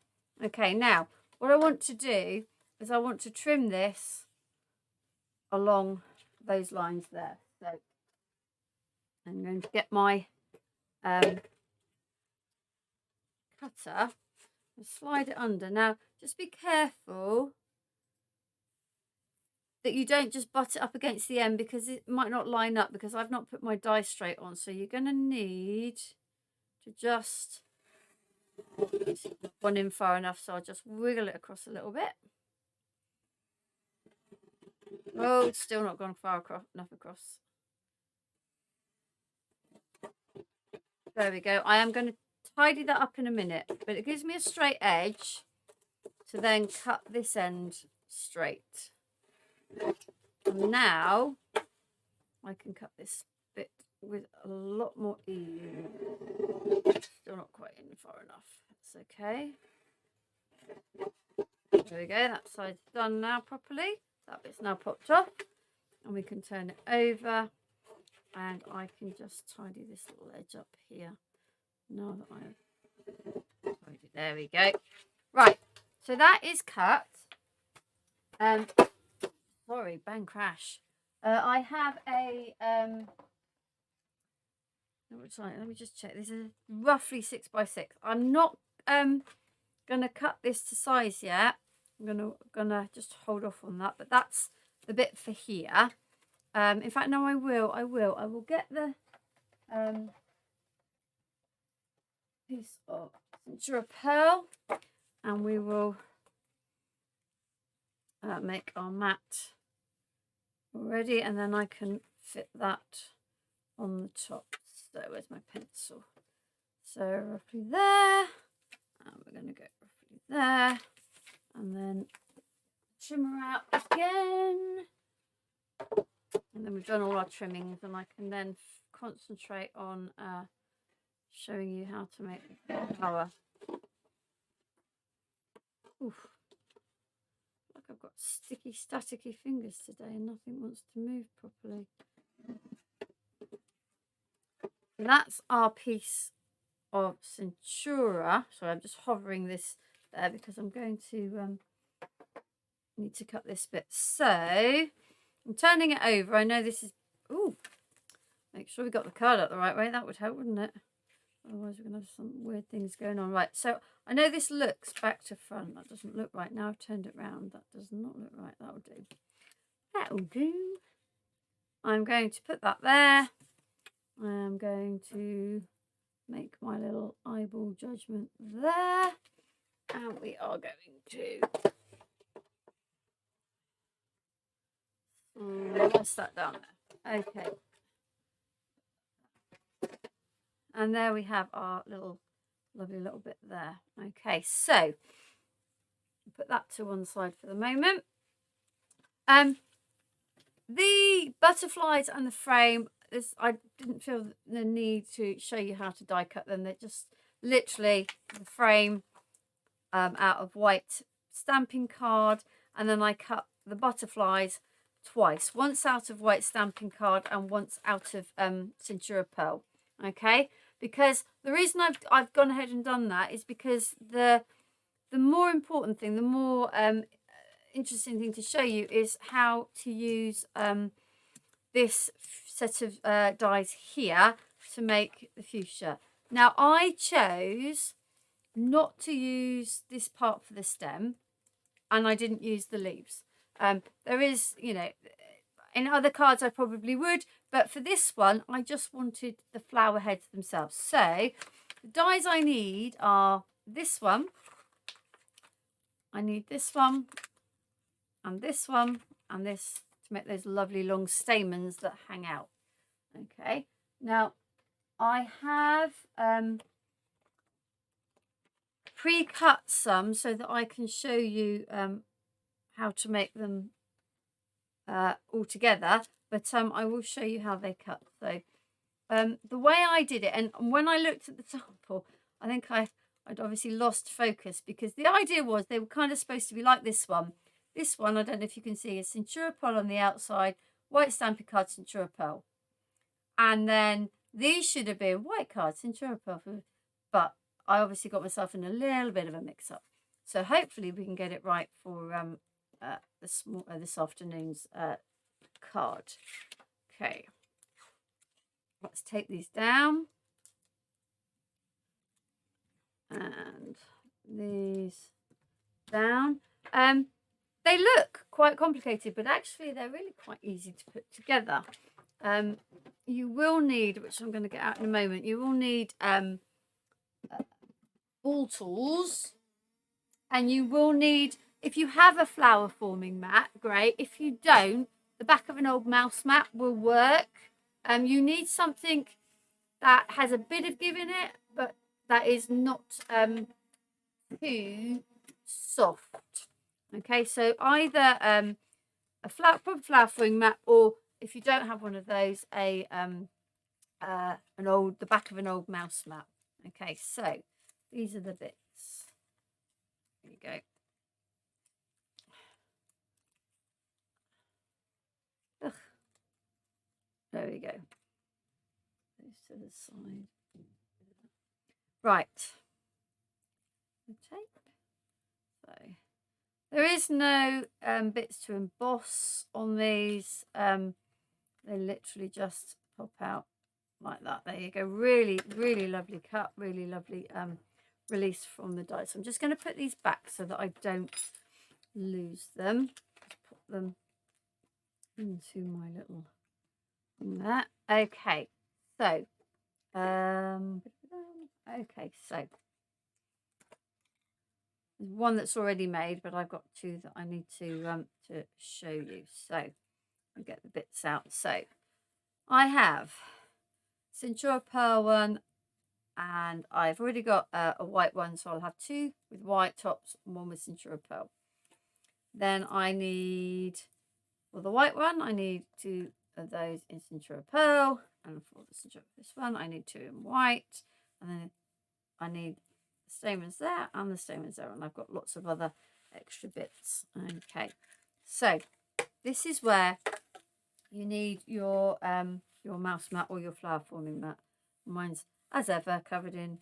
Okay, now what I want to do is I want to trim this along those lines there. So I'm going to get my cutter and slide it under. Now just be careful that you don't just butt it up against the end because it might not line up because I've not put my die straight on. So you're going to need to just one in far enough. So I'll just wiggle it across a little bit. Oh, it's still not gone far enough across. There we go. I am going to tidy that up in a minute, but it gives me a straight edge to then cut this end straight. And now I can cut this bit with a lot more ease. Still not quite in far enough. That's okay. There we go. That side's done now properly. That bit's now popped off. And we can turn it over. And I can just tidy this little edge up here. Now that I've tidied it. There we go. Right. So that is cut. Sorry, bang crash. I have a let me just check. This is roughly 6 by 6. I'm not gonna cut this to size yet. I'm gonna just hold off on that. But that's the bit for here. In fact, no, I will get the piece of Centura pearl, and we will make our mat already, and then I can fit that on the top. So where's my pencil? So roughly there, and we're going to go roughly there, and then trim her out again, and then we've done all our trimmings, and I can then concentrate on showing you how to make the flower. Oof. Like I've got sticky, staticky fingers today and nothing wants to move properly. And that's our piece of Centura. So I'm just hovering this there because I'm going to need to cut this bit. So I'm turning it over. I know this is, ooh, make sure we got the card out the right way. That would help, wouldn't it? Otherwise we're going to have some weird things going on. Right, so I know this looks back to front. That doesn't look right. Now I've turned it round. That does not look right. That'll do. That'll do. I'm going to put that there. I'm going to make my little eyeball judgment there. And we are going to press that down there. Okay. And there we have our little lovely little bit there. Okay, so put that to one side for the moment. The butterflies and the frame, I didn't feel the need to show you how to die cut them. They're just literally the frame out of white stamping card, and then I cut the butterflies twice, once out of white stamping card and once out of Centura pearl. Okay, because the reason I've gone ahead and done that is because the more important thing, the more interesting thing to show you is how to use this set of dies here to make the fuchsia. Now I chose not to use this part for the stem, and I didn't use the leaves. There is, you know, in other cards I probably would, but for this one I just wanted the flower heads themselves. So the dies I need are this one, I need this one, and this one, and this, to make those lovely long stamens that hang out. Okay, now I have pre-cut some so that I can show you how to make them all together, but I will show you how they cut. So the way I did it, and when I looked at the sample, I think I'd obviously lost focus, because the idea was they were kind of supposed to be like this one. This one, I don't know if you can see, is Centura pearl on the outside, white stamping card, Centura pearl. And then these should have been white cards, Centura pearl, but I obviously got myself in a little bit of a mix-up. So hopefully we can get it right for this afternoon's card. Okay, let's take these down. And these down. They look quite complicated, but actually they're really quite easy to put together. You will need, which I'm going to get out in a moment, you will need ball tools, and you will need, if you have a flower forming mat, great. If you don't, the back of an old mouse mat will work. You need something that has a bit of give in it, but that is not too soft. Okay, so either a flat flower throwing mat, or if you don't have one of those, the back of an old mouse mat. Okay, so these are the bits. There you go. Ugh. There we go. Those to the side. Right. The tape. So there is no bits to emboss on these. They literally just pop out like that. There you go. Really, really lovely cut. Really lovely release from the die. So I'm just going to put these back so that I don't lose them. Just put them into my little thing there. Okay. So, okay. So there's one that's already made, but I've got two that I need to show you. So I'll get the bits out. So I have Centura Pearl one, and I've already got a white one, so I'll have two with white tops and one with Centura Pearl. Then I need, for the white one, I need two of those in Centura Pearl, and for this one, I need two in white, and then I need the stamens there and the stamens there, and I've got lots of other extra bits. Okay, so this is where you need your mouse mat or your flower forming mat. Mine's, as ever, covered in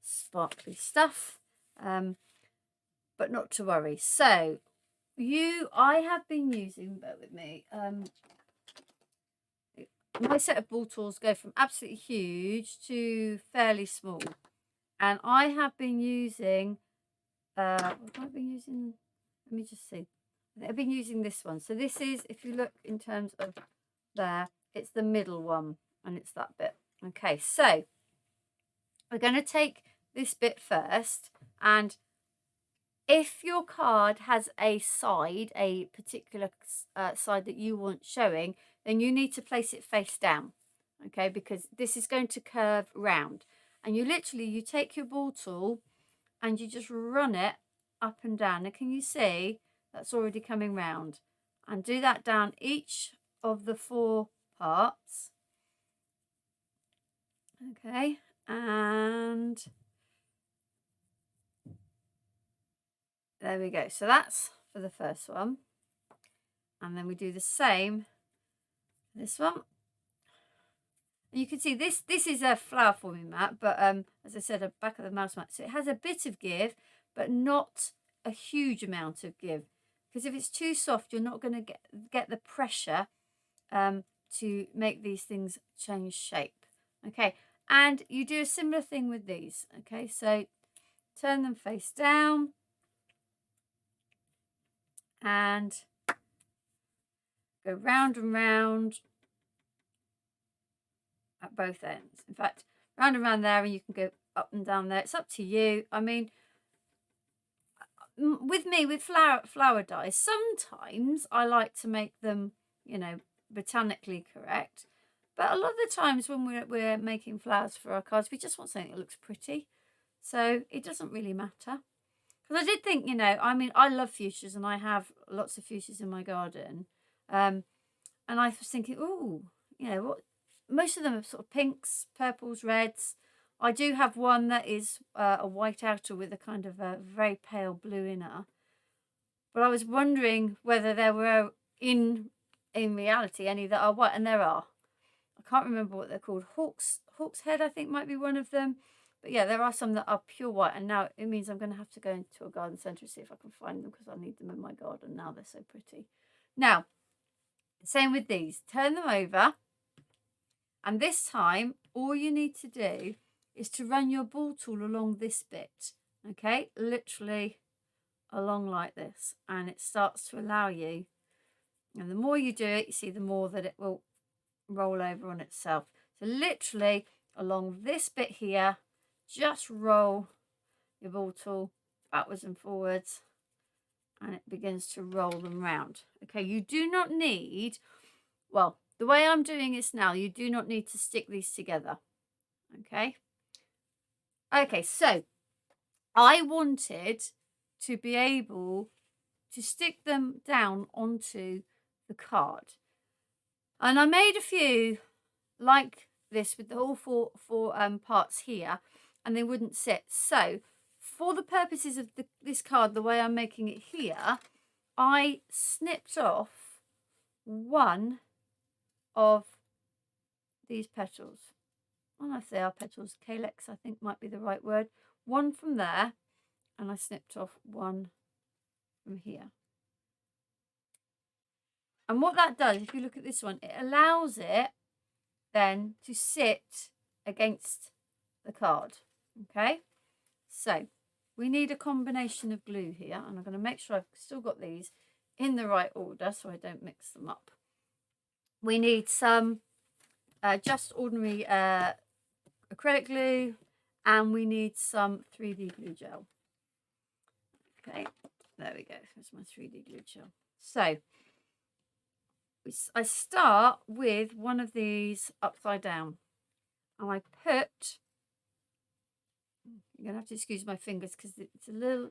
sparkly stuff, but not to worry. So I have been using, bear with me, my set of ball tools go from absolutely huge to fairly small, and I have been using what have I been using? Let me just see. I've been using this one. So this is, if you look in terms of there, it's the middle one, and it's that bit. Okay, so we're going to take this bit first, and if your card has a particular side that you want showing, then you need to place it face down, okay, because this is going to curve round. And you take your ball tool and you just run it up and down. And can you see that's already coming round? And do that down each of the 4 parts. Okay, and there we go. So that's for the first one. And then we do the same for this one. And you can see this is a flower forming mat, but as I said, a back of the mouse mat. So it has a bit of give, but not a huge amount of give. Because if it's too soft, you're not going to get the pressure to make these things change shape. Okay, and you do a similar thing with these. Okay, so turn them face down and go round and round at both ends. In fact, round and round there, and you can go up and down there. It's up to you. I mean, with me, with flower dies, sometimes I like to make them, you know, botanically correct. But a lot of the times when we're making flowers for our cards, we just want something that looks pretty. So it doesn't really matter. Because I did think, you know, I mean, I love fuchsias and I have lots of fuchsias in my garden. And I was thinking, oh, you know, what? Most of them are sort of pinks, purples, reds. I do have one that is a white outer with a kind of a very pale blue inner. But I was wondering whether there were, in reality, any that are white. And there are. I can't remember what they're called. Hawk's Head, I think, might be one of them. But yeah, there are some that are pure white. And now it means I'm going to have to go into a garden centre and see if I can find them, because I need them in my garden now. They're so pretty. Now, same with these. Turn them over. And this time, all you need to do is to run your ball tool along this bit. Okay, literally along like this. And it starts to allow you. And the more you do it, you see, the more that it will roll over on itself. So literally along this bit here, just roll your ball tool backwards and forwards. and it begins to roll them round. Okay, you do not need, well, the way I'm doing this now, you do not need to stick these together. Okay. Okay, so I wanted to be able to stick them down onto the card. And I made a few like this with the all four parts here, and they wouldn't sit. So for the purposes of this card, the way I'm making it here, I snipped off one of these petals. I don't know if they are petals. Calyx, I think, might be the right word. One from there, and I snipped off one from here. And what that does, if you look at this one, it allows it then to sit against the card. Okay, so we need a combination of glue here, and I'm going to make sure I've still got these in the right order so I don't mix them up. We need some just ordinary acrylic glue, and we need some 3D glue gel. Okay, there we go. There's my 3D glue gel. So I start with one of these upside down, and I put, you're going to have to excuse my fingers because it's a little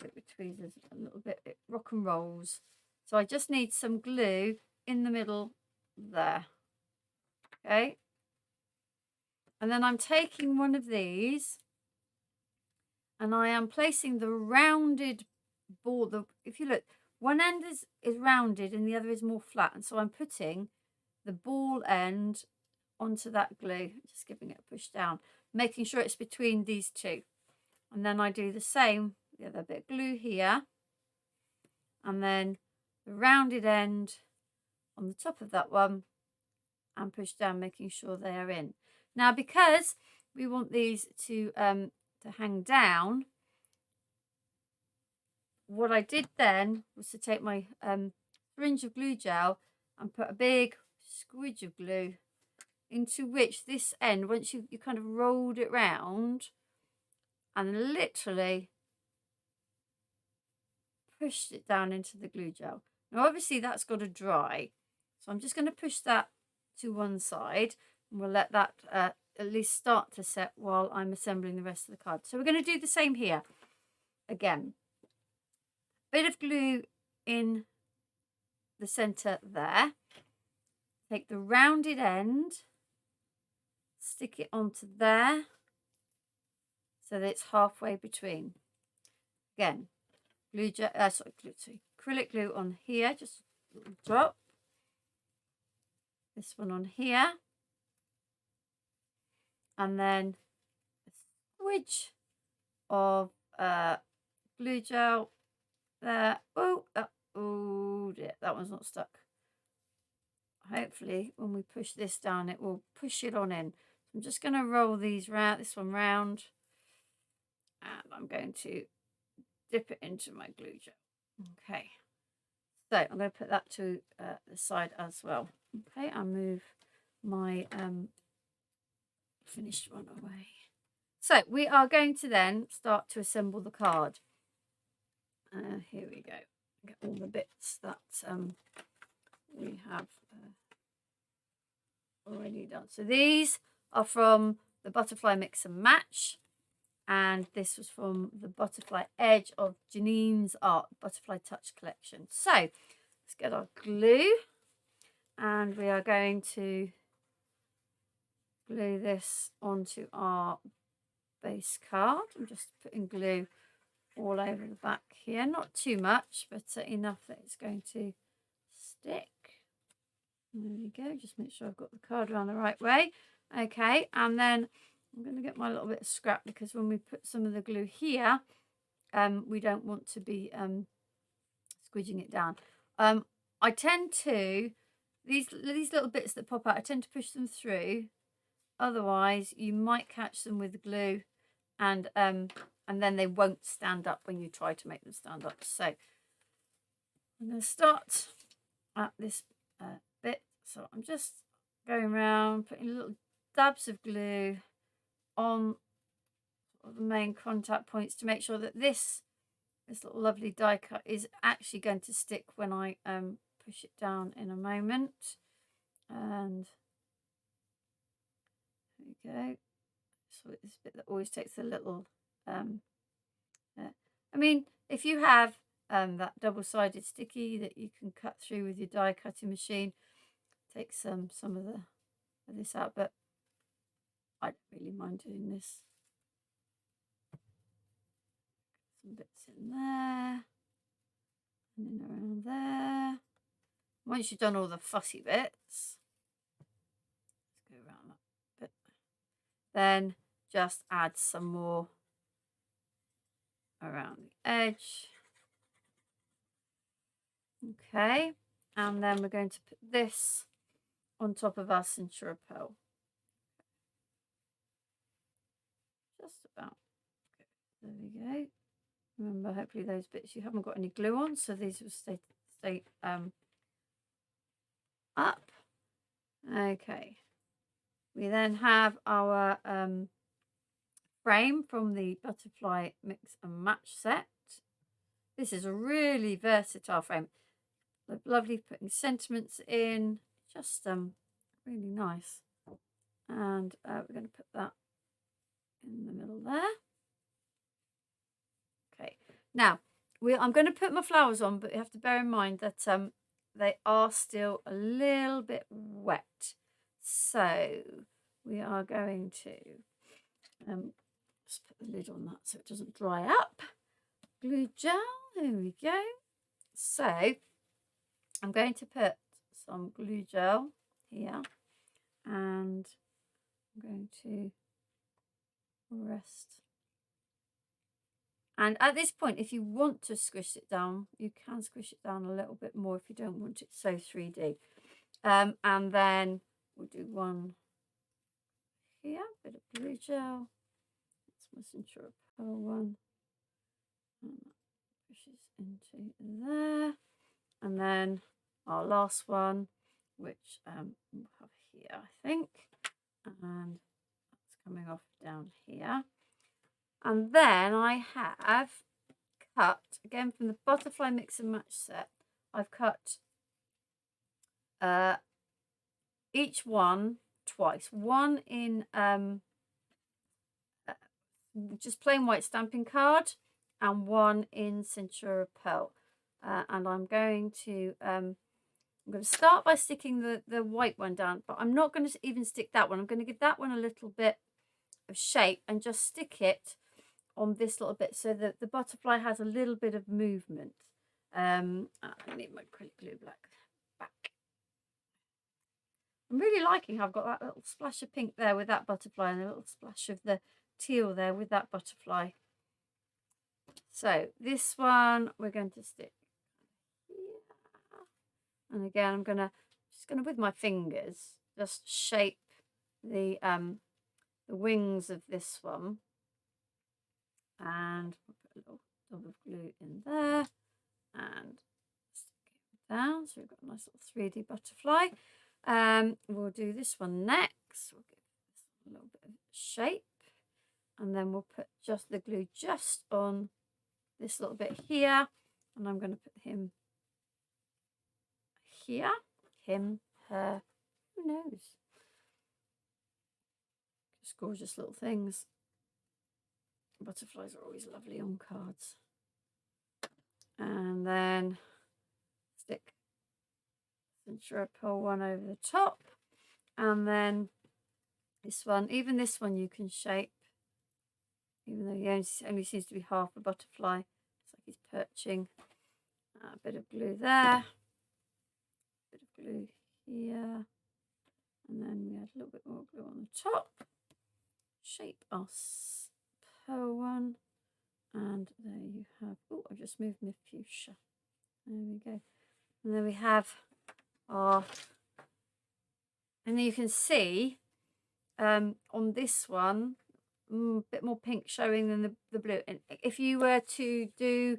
bit with tweezers, a little bit, it rock and rolls. So I just need some glue in the middle there. Okay. And then I'm taking one of these and I am placing the rounded ball. If you look, one end is rounded and the other is more flat. And so I'm putting the ball end onto that glue, just giving it a push down, making sure it's between these two. And then I do the same, the other bit of glue here. And then the rounded end on the top of that one and push down, making sure they are in. Now, because we want these to hang down, what I did then was to take my syringe of glue gel and put a big squidge of glue into which this end, once you kind of rolled it round and literally pushed it down into the glue gel. Now, obviously that's got to dry. So I'm just going to push that to one side and we'll let that at least start to set while I'm assembling the rest of the card. So we're going to do the same here. Again, bit of glue in the center there. Take the rounded end, stick it onto there so that it's halfway between. Again, acrylic glue on here, just a little drop. This one on here. And then a squidge of glue gel there. Oh, dear, that one's not stuck. Hopefully, when we push this down, it will push it on in. I'm just going to roll these round, this one round, and I'm going to dip it into my glue gel. Okay, so I'm going to put that to the side as well. Okay, I'll move my finished one away. So we are going to then start to assemble the card. Here we go. Get all the bits that we have already done. So these are from the Butterfly Mix and Match, and this was from the Butterfly Edge of Janine's Art Butterfly Touch Collection. So let's get our glue, and we are going to glue this onto our base card. I'm just putting glue all over the back here, not too much, but enough that it's going to stick. There we go, just make sure I've got the card around the right way. Okay, and then I'm going to get my little bit of scrap because when we put some of the glue here, we don't want to be squidging it down. I tend to, these little bits that pop out, I tend to push them through. Otherwise, you might catch them with the glue and then they won't stand up when you try to make them stand up. So I'm going to start at this bit. So I'm just going around, putting little dabs of glue on the main contact points to make sure that this this little lovely die cut is actually going to stick when I push it down in a moment. And there we go. So this bit that always takes a little I mean, if you have that double-sided sticky that you can cut through with your die cutting machine, take some of this out, but I don't really mind doing this. Some bits in there and then around there. Once you've done all the fussy bits, let's go around that bit. Then just add some more around the edge. Okay, and then we're going to put this on top of our Centura pearl. Just about. Okay, there we go. Remember, hopefully those bits you haven't got any glue on, so these will stay up. Okay. We then have our frame from the Butterfly Mix and Match set. This is a really versatile frame. Lovely putting sentiments in, just really nice. And we're going to put that in the middle there. Okay, now I'm going to put my flowers on, but you have to bear in mind that they are still a little bit wet. So we are going to just put the lid on that so it doesn't dry up. Glue gel, there we go. So I'm going to put some glue gel here, and I'm going to rest. And at this point, if you want to squish it down, you can squish it down a little bit more if you don't want it so 3D. And then we'll do one here, bit of glue gel. That's my Centura pearl one. And that pushes into there. And then our last one, which we'll have here, I think. And that's coming off down here. And then I have cut, again from the Butterfly Mix and Match set, I've cut each one twice. One in just plain white stamping card, and one in Centura pearl. And I'm going to start by sticking the white one down, but I'm not going to even stick that one. I'm going to give that one a little bit of shape and just stick it on this little bit so that the butterfly has a little bit of movement. I need my acrylic glue back. I'm really liking how I've got that little splash of pink there with that butterfly and a little splash of the teal there with that butterfly. So this one we're going to stick here. And again, I'm just gonna with my fingers just shape the wings of this one. And we'll put a little dab of glue in there and stick it down. So we've got a nice little 3D butterfly. We'll do this one next. We'll give this a little bit of shape. And then we'll put just the glue just on this little bit here. And I'm going to put him here. Him, her, who knows? Just gorgeous little things. Butterflies are always lovely on cards. And then stick Centura pearl one over the top. And then this one, even this one you can shape, even though he only seems to be half a butterfly. It's like he's perching. A bit of glue there. A bit of glue here. And then we add a little bit more glue on the top. Shape our pearl one. And there you have, oh, I've just moved my fuchsia. There we go. And then we have our, and then you can see on this one, a bit more pink showing than the blue. And if you were to do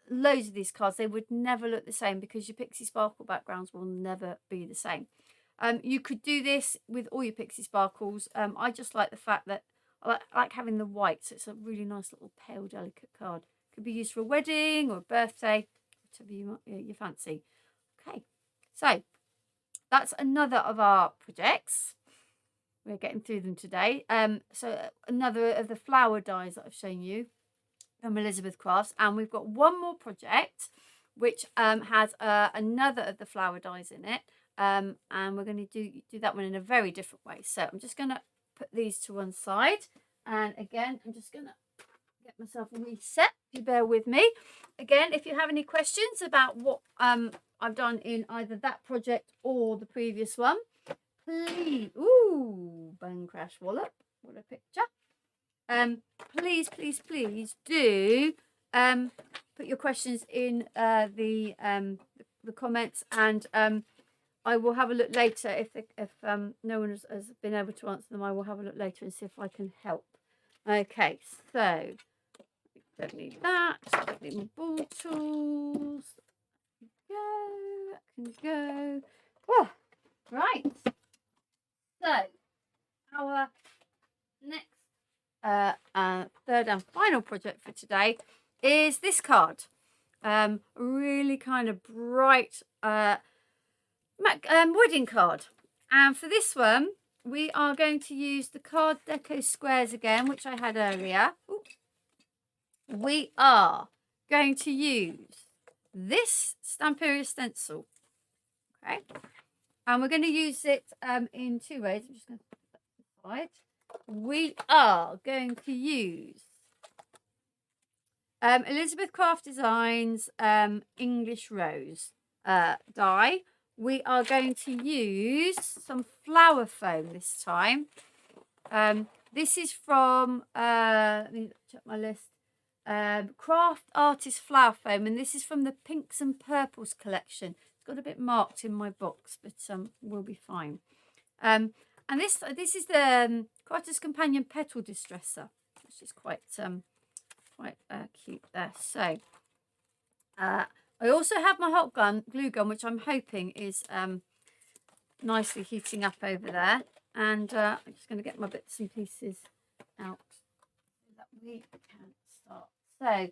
loads of these cards, they would never look the same because your Pixie Sparkle backgrounds will never be the same. You could do this with all your Pixie Sparkles. I just like the fact that I like having the white, so it's a really nice little pale, delicate card. could be used for a wedding or a birthday, whatever you fancy. Okay, so that's another of our projects. We're getting through them today. So another of the flower dies that I've shown you from Elizabeth Crafts, and we've got one more project which has another of the flower dies in it, and we're going to do that one in a very different way. So I'm just going to put these to one side, and again I'm just going to get myself a reset. If you bear with me. Again, if you have any questions about what I've done in either that project or the previous one, please, ooh, bone crash wallop, what a picture. Please do put your questions in the comments, and I will have a look later. If no one has been able to answer them, I will have a look later and see if I can help. Okay, so don't need that. Don't need my ball tools. That can go. Oh, right. So our next third and final project for today is this card. Really kind of bright wedding card. And for this one, we are going to use the card deco squares again, which I had earlier. Ooh. We are going to use this Stamperia stencil. Okay. And we're going to use it in two ways. I'm just going to put that aside. We are going to use Elizabeth Craft Designs English Rose die. We are going to use some flower foam this time. This is from, let me check my list, Craft Artist Flower Foam, and this is from the Pinks and Purples collection. It's got a bit marked in my box, but we'll be fine. And this is the Crafter's Companion Petal Distresser, which is quite cute there. So I also have my hot glue gun, which I'm hoping is nicely heating up over there. And I'm just going to get my bits and pieces out so that we can start. So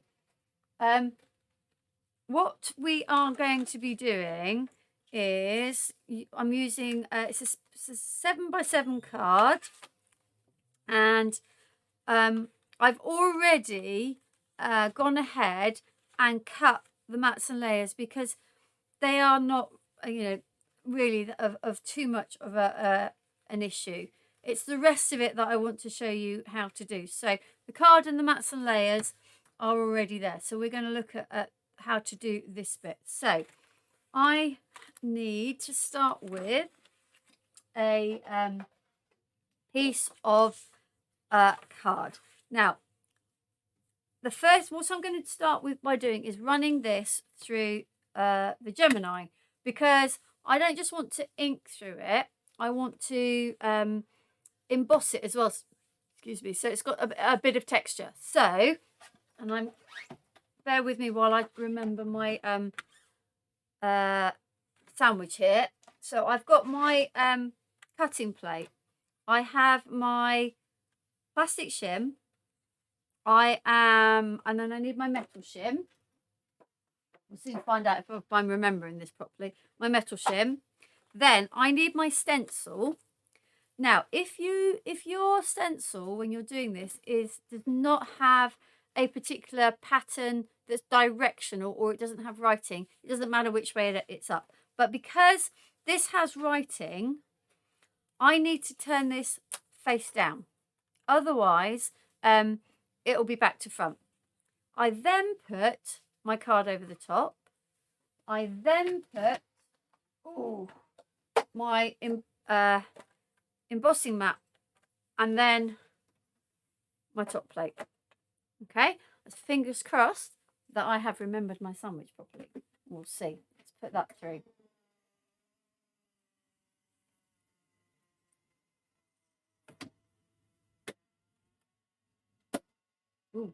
what we are going to be doing is I'm using it's a 7x7 card, and I've already gone ahead and cut the mats and layers because they are not really of too much of an issue. It's the rest of it that I want to show you how to do. So the card and the mats and layers are already there, so we're going to look at how to do this bit. So I need to start with a piece of card. Now, what I'm going to start with by doing is running this through the Gemini, because I don't just want to ink through it, I want to emboss it as well. Excuse me. So it's got a bit of texture. So, and bear with me while I remember my sandwich here. So I've got my cutting plate. I have my plastic shim. And then I need my metal shim. We'll soon find out if I'm remembering this properly. My metal shim. Then I need my stencil. Now, if your stencil, when you're doing this, does not have a particular pattern that's directional, or it doesn't have writing, it doesn't matter which way it's up. But because this has writing, I need to turn this face down. Otherwise, it'll be back to front. I then put my card over the top. I then put my embossing mat, and then my top plate. Okay, fingers crossed that I have remembered my sandwich properly. We'll see. Let's put that through. Ooh,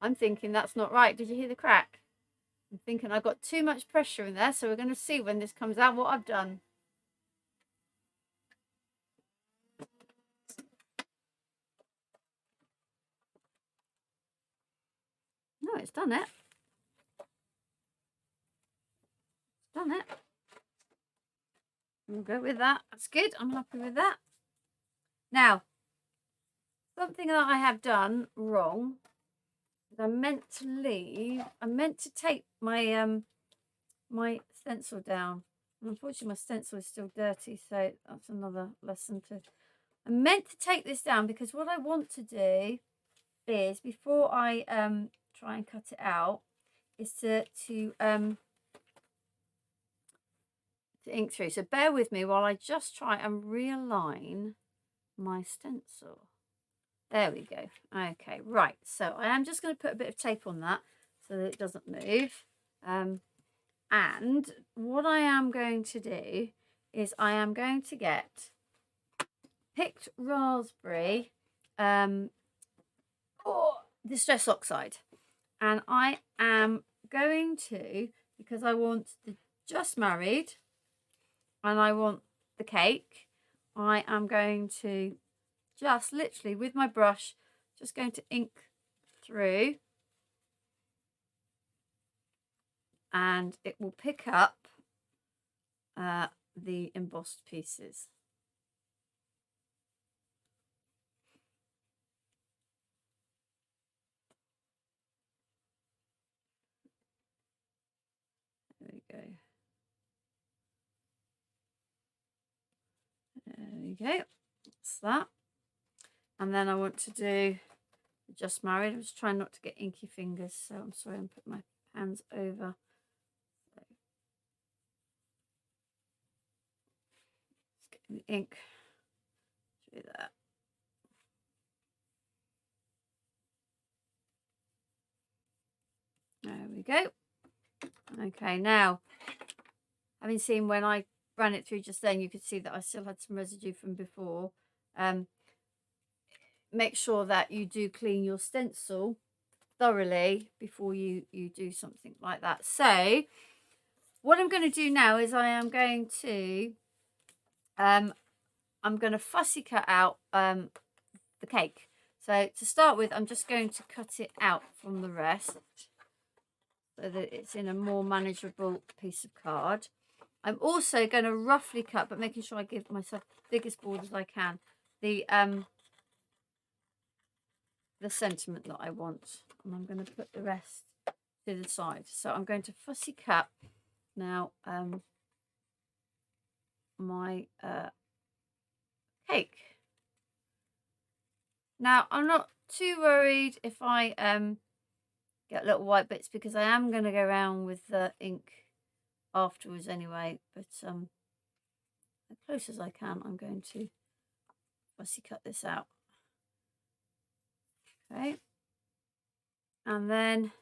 I'm thinking that's not right. Did you hear the crack? I'm thinking I've got too much pressure in there, so we're going to see when this comes out what I've done. No, Right, it's done it. Done it. We'll go with that. That's good. I'm happy with that. Now, something that I have done wrong is I meant to take my my stencil down. And unfortunately my stencil is still dirty, so that's another lesson to. I meant to take this down because what I want to do is, before I try and cut it out, is to ink through. So bear with me while I just try and realign my stencil. There we go. Okay, right. So I am just going to put a bit of tape on that so that it doesn't move. And what I am going to do is I am going to get picked raspberry distress oxide, and I am going to, because I want the just married and I want the cake, I am going to just literally with my brush just going to ink through, and it will pick up the embossed pieces. There we go. There we go. That's that. And then I want to do just married. I'm just trying not to get inky fingers, so I'm sorry, I'm putting my hands over. Just getting the ink through that. There we go. Okay, now, having seen when I ran it through just then, you could see that I still had some residue from before. Make sure that you do clean your stencil thoroughly before you do something like that. So what I'm going to do now is I am going to fussy cut out the cake. So to start with, I'm just going to cut it out from the rest so that it's in a more manageable piece of card. I'm also going to roughly cut, but making sure I give myself the biggest borders I can, the sentiment that I want, and I'm going to put the rest to the side. So I'm going to fussy cut now my cake. Now I'm not too worried if I get little white bits, because I am going to go around with the ink afterwards anyway, but as close as I can, I'm going to fussy cut this out. Okay, and then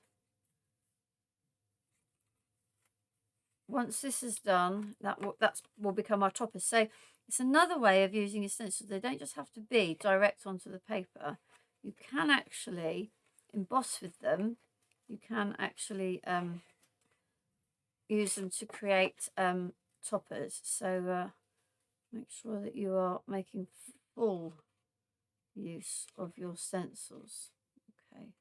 once this is done, that will become our toppers. So it's another way of using your stencils. They don't just have to be direct onto the paper. You can actually emboss with them. You can actually use them to create toppers. So make sure that you are making full use of your stencils. Okay,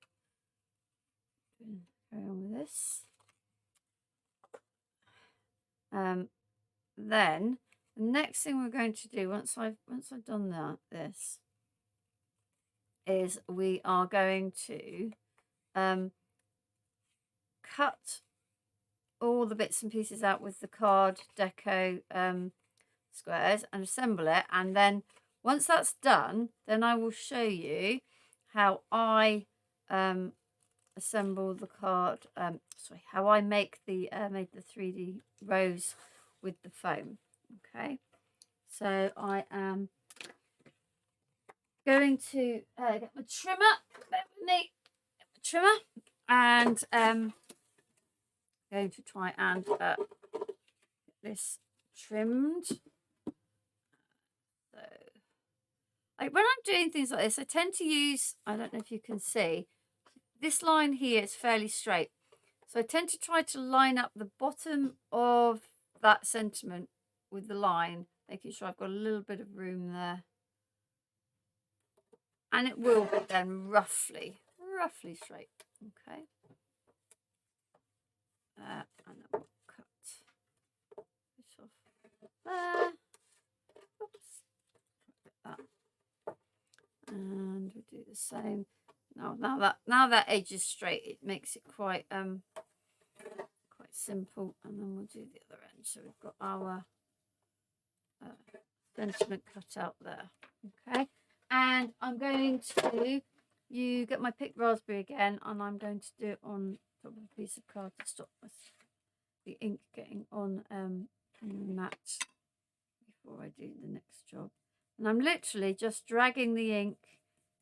carry on with this. Then the next thing we're going to do, once I've done this is we are going to cut all the bits and pieces out with the card deco squares and assemble it. And then once that's done, then I will show you how I assemble the card. How I make the made the 3D rose with the foam. Okay, so I am going to get my trimmer, and going to try and get this trimmed. So when I'm doing things like this, I tend to use, I don't know if you can see, this line here is fairly straight. So I tend to try to line up the bottom of that sentiment with the line, making sure I've got a little bit of room there. And it will be then roughly straight. Okay. And we do the same. Now that edge is straight, it makes it quite simple. And then we'll do the other end. So we've got our sentiment cut out there. Okay, and I'm going to get my picked raspberry again, and I'm going to do it on top of a piece of card to stop the ink getting on the mat before I do the next job. And I'm literally just dragging the ink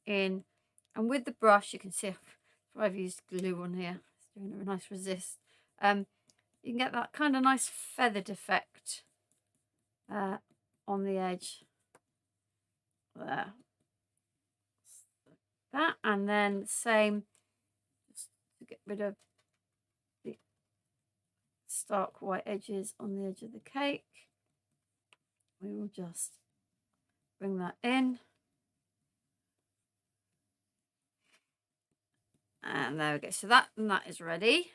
in, and with the brush you can see I've used glue on here. It's doing a nice resist. You can get that kind of nice feathered effect on the edge there. That, and then same, just to get rid of the stark white edges on the edge of the cake. We will just bring that in. And there we go. So that is ready.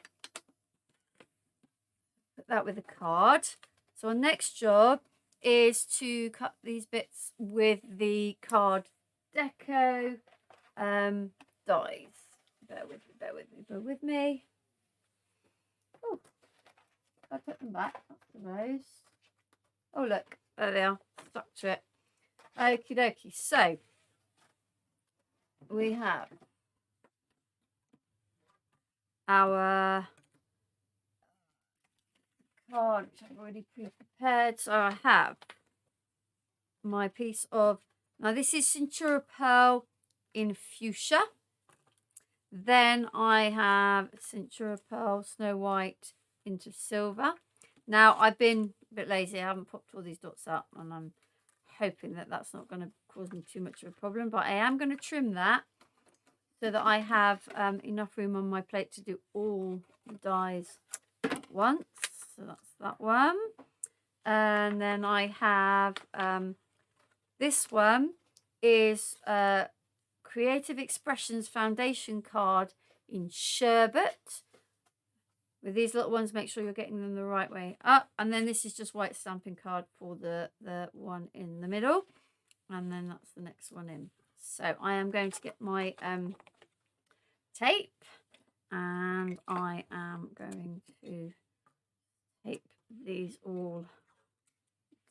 Put that with a card. So our next job is to cut these bits with the card deco dies. Bear with me. Oh, I put them back. That's the rose. Oh look, there they are, stuck to it. Okie dokie. So we have our card, which I've already pre-prepared. So I have my piece of, now this is Centura Pearl in fuchsia. Then I have Centura Pearl Snow White into silver. Now I've been a bit lazy. I haven't popped all these dots up, and I'm hoping that that's not going to cause me too much of a problem. But I am going to trim that so that I have enough room on my plate to do all the dies at once. So that's that one. And then I have this one is Creative Expressions foundation card in sherbet. With these little ones, make sure you're getting them the right way up. And then this is just white stamping card for the one in the middle. And then that's the next one in. So I am going to get my tape, and I am going to tape these all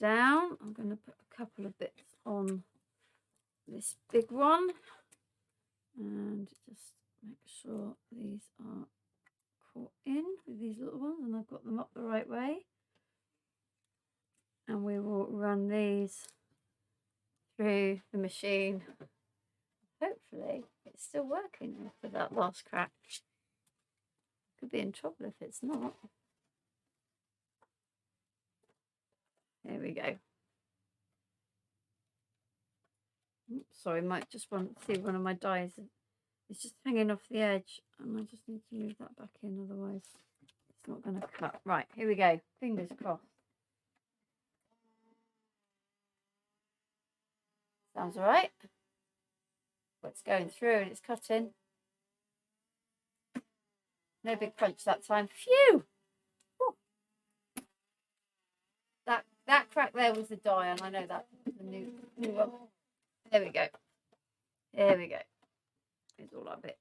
down. I'm going to put a couple of bits on this big one and just make sure these are caught in with these little ones, and I've got them up the right way. And we will run these through the machine. Hopefully it's still working after that last crack. Could be in trouble if it's not. There we go. Oops, sorry, might just want to see one of my dies. It's just hanging off the edge, and I just need to move that back in, otherwise it's not going to cut. Right, here we go. Fingers crossed. Sounds all right. Well, it's going through and it's cutting. No big crunch that time. Phew! Woo. That crack there was the die, and I know that the new one. There we go. There we go. It's all our bit.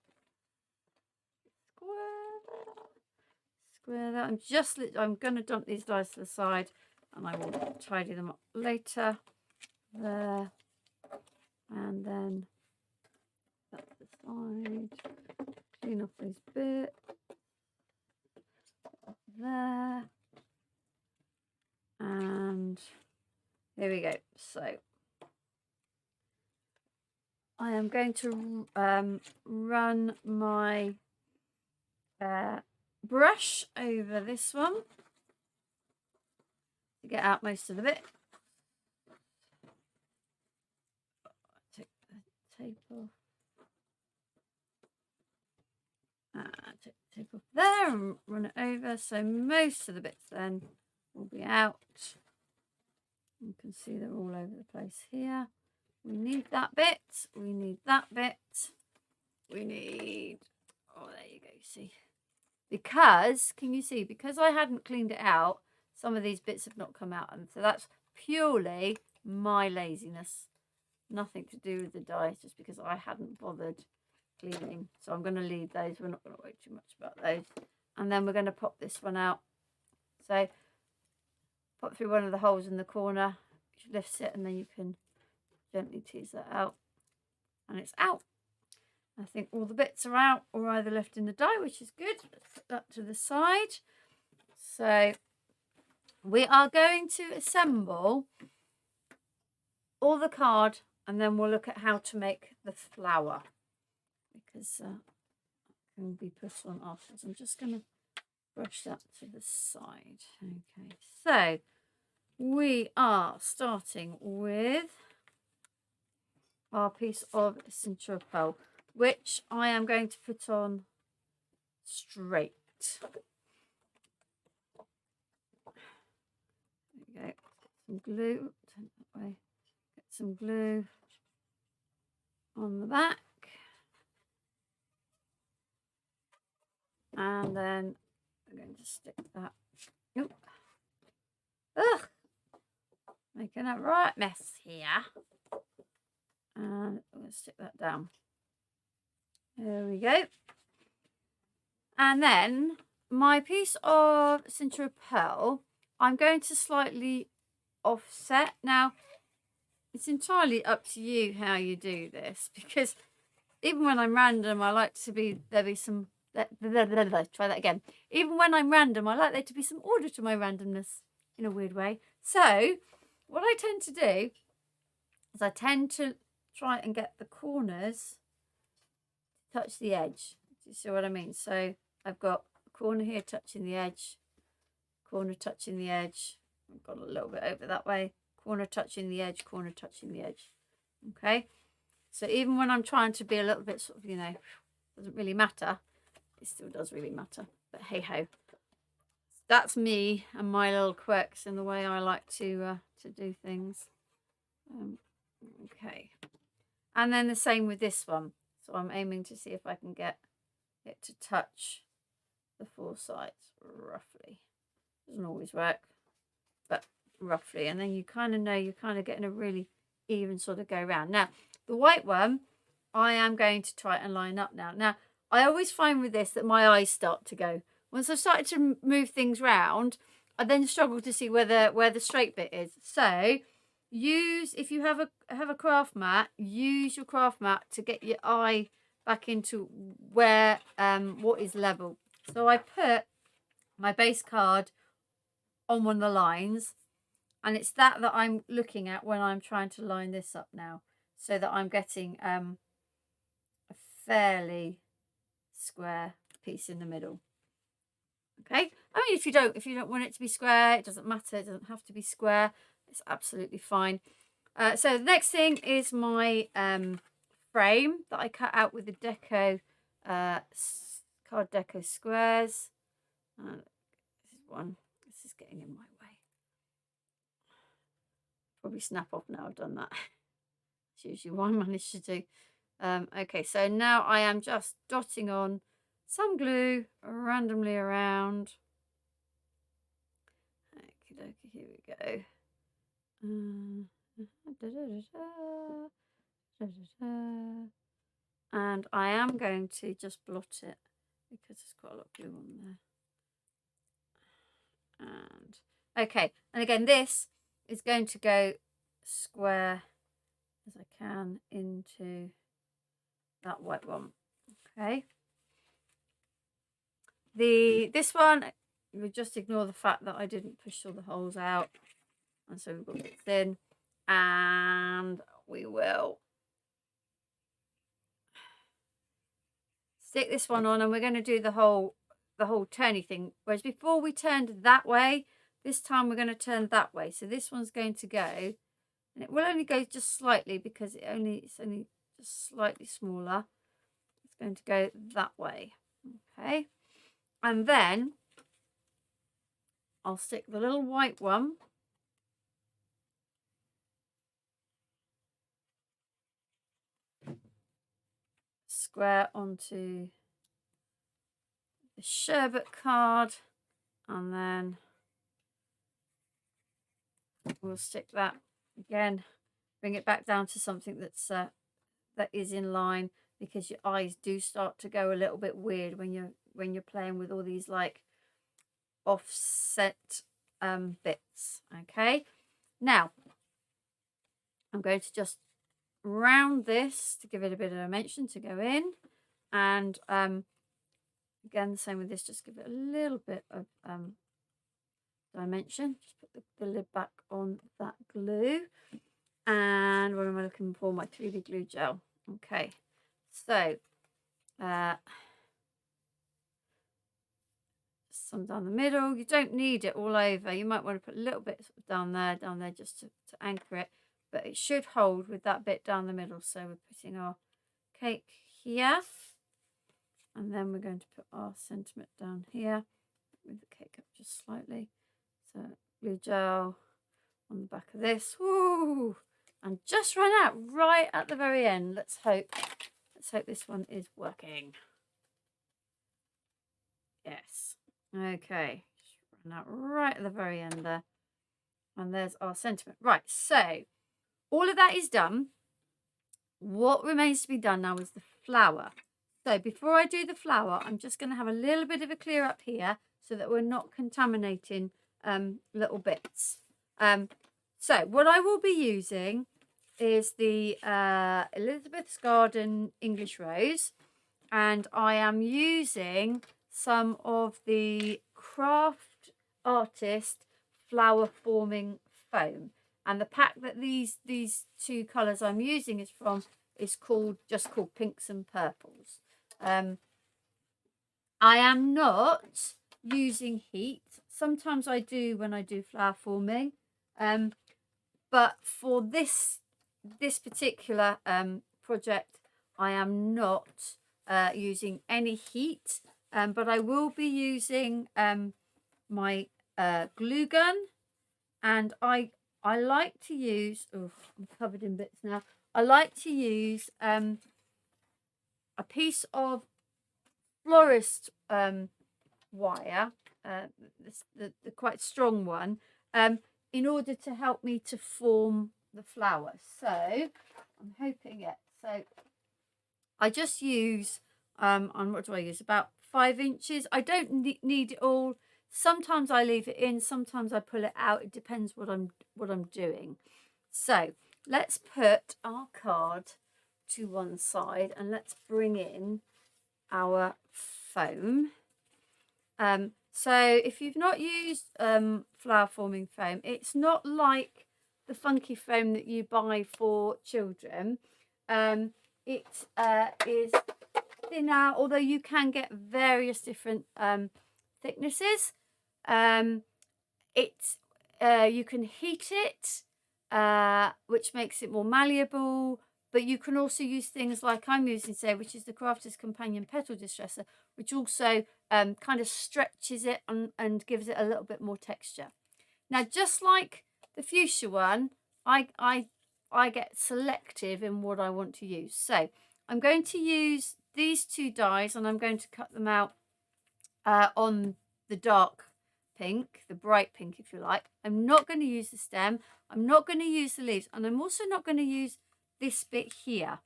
Square that. I'm going to dump these dies to the side, and I will tidy them up later. There. And then that's the side. Clean off those bits. Up there. And here we go. So I am going to run my brush over this one to get out most of the bit. Take the tape off. Take the tape off there and run it over, so most of the bits then will be out. You can see they're all over the place here. We need that bit. We need that bit. We need, oh, there you go, you see. Because, can you see, because I hadn't cleaned it out, some of these bits have not come out. And so that's purely my laziness. nothing to do with the dies, just because I hadn't bothered cleaning. So I'm going to leave those. We're not going to worry too much about those. And then we're going to pop this one out. So pop through one of the holes in the corner, which lifts it, and then you can gently tease that out. And it's out. I think all the bits are out or either left in the die, which is good. Let's put that to the side. So we are going to assemble all the card, and then we'll look at how to make the flower, because can be put on afterwards. I'm just going to brush that to the side. Okay, so we are starting with our piece of cincture pearl, which I am going to put on straight. There we go. Some glue. Turn that way. Get some glue on the back. And then I'm going to stick that. Nope. Ugh. Making a right mess here. And I'm going to stick that down. There we go. And then my piece of cincture pearl, I'm going to slightly offset. Now, it's entirely up to you how you do this, because even when I'm random, I like to be, there be some, try that again. Even when I'm random, I like there to be some order to my randomness in a weird way. So what I tend to do is I tend to try and get the corners to touch the edge. Do you see what I mean? So I've got a corner here touching the edge, corner touching the edge. I've got a little bit over that way, corner touching the edge, corner touching the edge. Okay, so even when I'm trying to be a little bit sort of, you know, doesn't really matter, it still does really matter. But hey ho, that's me and my little quirks in the way I like to do things. Okay, and then the same with this one. So I'm aiming to see if I can get it to touch the four sides roughly. Doesn't always work, but roughly. And then you kind of know you're kind of getting a really even sort of go round. Now, the white one, I am going to try and line up now. Now, I always find with this that my eyes start to go. Once I've started to move things round, I then struggle to see where the straight bit is. So use, if you have a craft mat, use your craft mat to get your eye back into where what is level. So I put my base card on one of the lines, and it's that I'm looking at when I'm trying to line this up now, so that I'm getting a fairly square piece in the middle. Okay, I mean, if you don't want it to be square, it doesn't matter. It doesn't have to be square. It's absolutely fine. So the next thing is my frame that I cut out with the deco card deco squares. This is one. This is getting in my way. Probably snap off now I've done that. It's usually what I manage to do. Okay, so now I am just dotting on some glue randomly around. Okie dokie, here we go. And I am going to just blot it because there's quite a lot of glue on there. And okay, and again, this is going to go square as I can into that white one. Okay. This one, you would just ignore the fact that I didn't push all the holes out, and so we've got it thin, and we will stick this one on, and we're going to do the whole turny thing. Whereas before we turned that way, this time we're going to turn that way. So this one's going to go, and it will only go just slightly because it's only just slightly smaller. It's going to go that way. Okay. And then I'll stick the little white one square onto the sherbet card, and then we'll stick that again bring it back down to something that's that is in line, because your eyes do start to go a little bit weird when you're playing with all these like offset bits. Okay, now I'm going to just round this to give it a bit of dimension to go in, and again the same with this, just give it a little bit of dimension. Just put the lid back on that glue, and what am I looking for? My 3D glue gel. Okay, so some down the middle. You don't need it all over. You might want to put a little bit down there, just to anchor it, but it should hold with that bit down the middle. So we're putting our cake here, and then we're going to put our sentiment down here, move the cake up just slightly. So glue gel on the back of this. Woo! And just run out right at the very end. Let's hope this one is working. Yes. Okay. Just run out right at the very end there. And there's our sentiment. Right, so all of that is done. What remains to be done now is the flower. So before I do the flower, I'm just going to have a little bit of a clear up here so that we're not contaminating little bits. So what I will be using is the Elizabeth's Garden English Rose, and I am using some of the Craft Artist flower forming foam, and the pack that these two colours I'm using is from is just called Pinks and Purples. I am not using heat. Sometimes I do when I do flower forming, but for this particular project, I am not using any heat, but I will be using my glue gun, and I like to use, oh, I'm covered in bits now. I like to use a piece of florist wire, the quite strong one, in order to help me to form the flower. So I'm hoping it. So I just use and what do I use? About 5 inches. I don't need it all. Sometimes I leave it in, sometimes I pull it out. It depends what I'm doing. So let's put our card to one side and let's bring in our foam. So if you've not used flower forming foam, it's not like the funky foam that you buy for children. It is thinner, although you can get various different thicknesses. You can heat it, which makes it more malleable, but you can also use things like I'm using today, which is the Crafter's Companion Petal Distresser, which also kind of stretches it and gives it a little bit more texture. Now, just like the fuchsia one, I get selective in what I want to use. So I'm going to use these 2 dies, and I'm going to cut them out on the dark pink, the bright pink if you like. I'm not going to use the stem, I'm not going to use the leaves, and I'm also not going to use this bit here.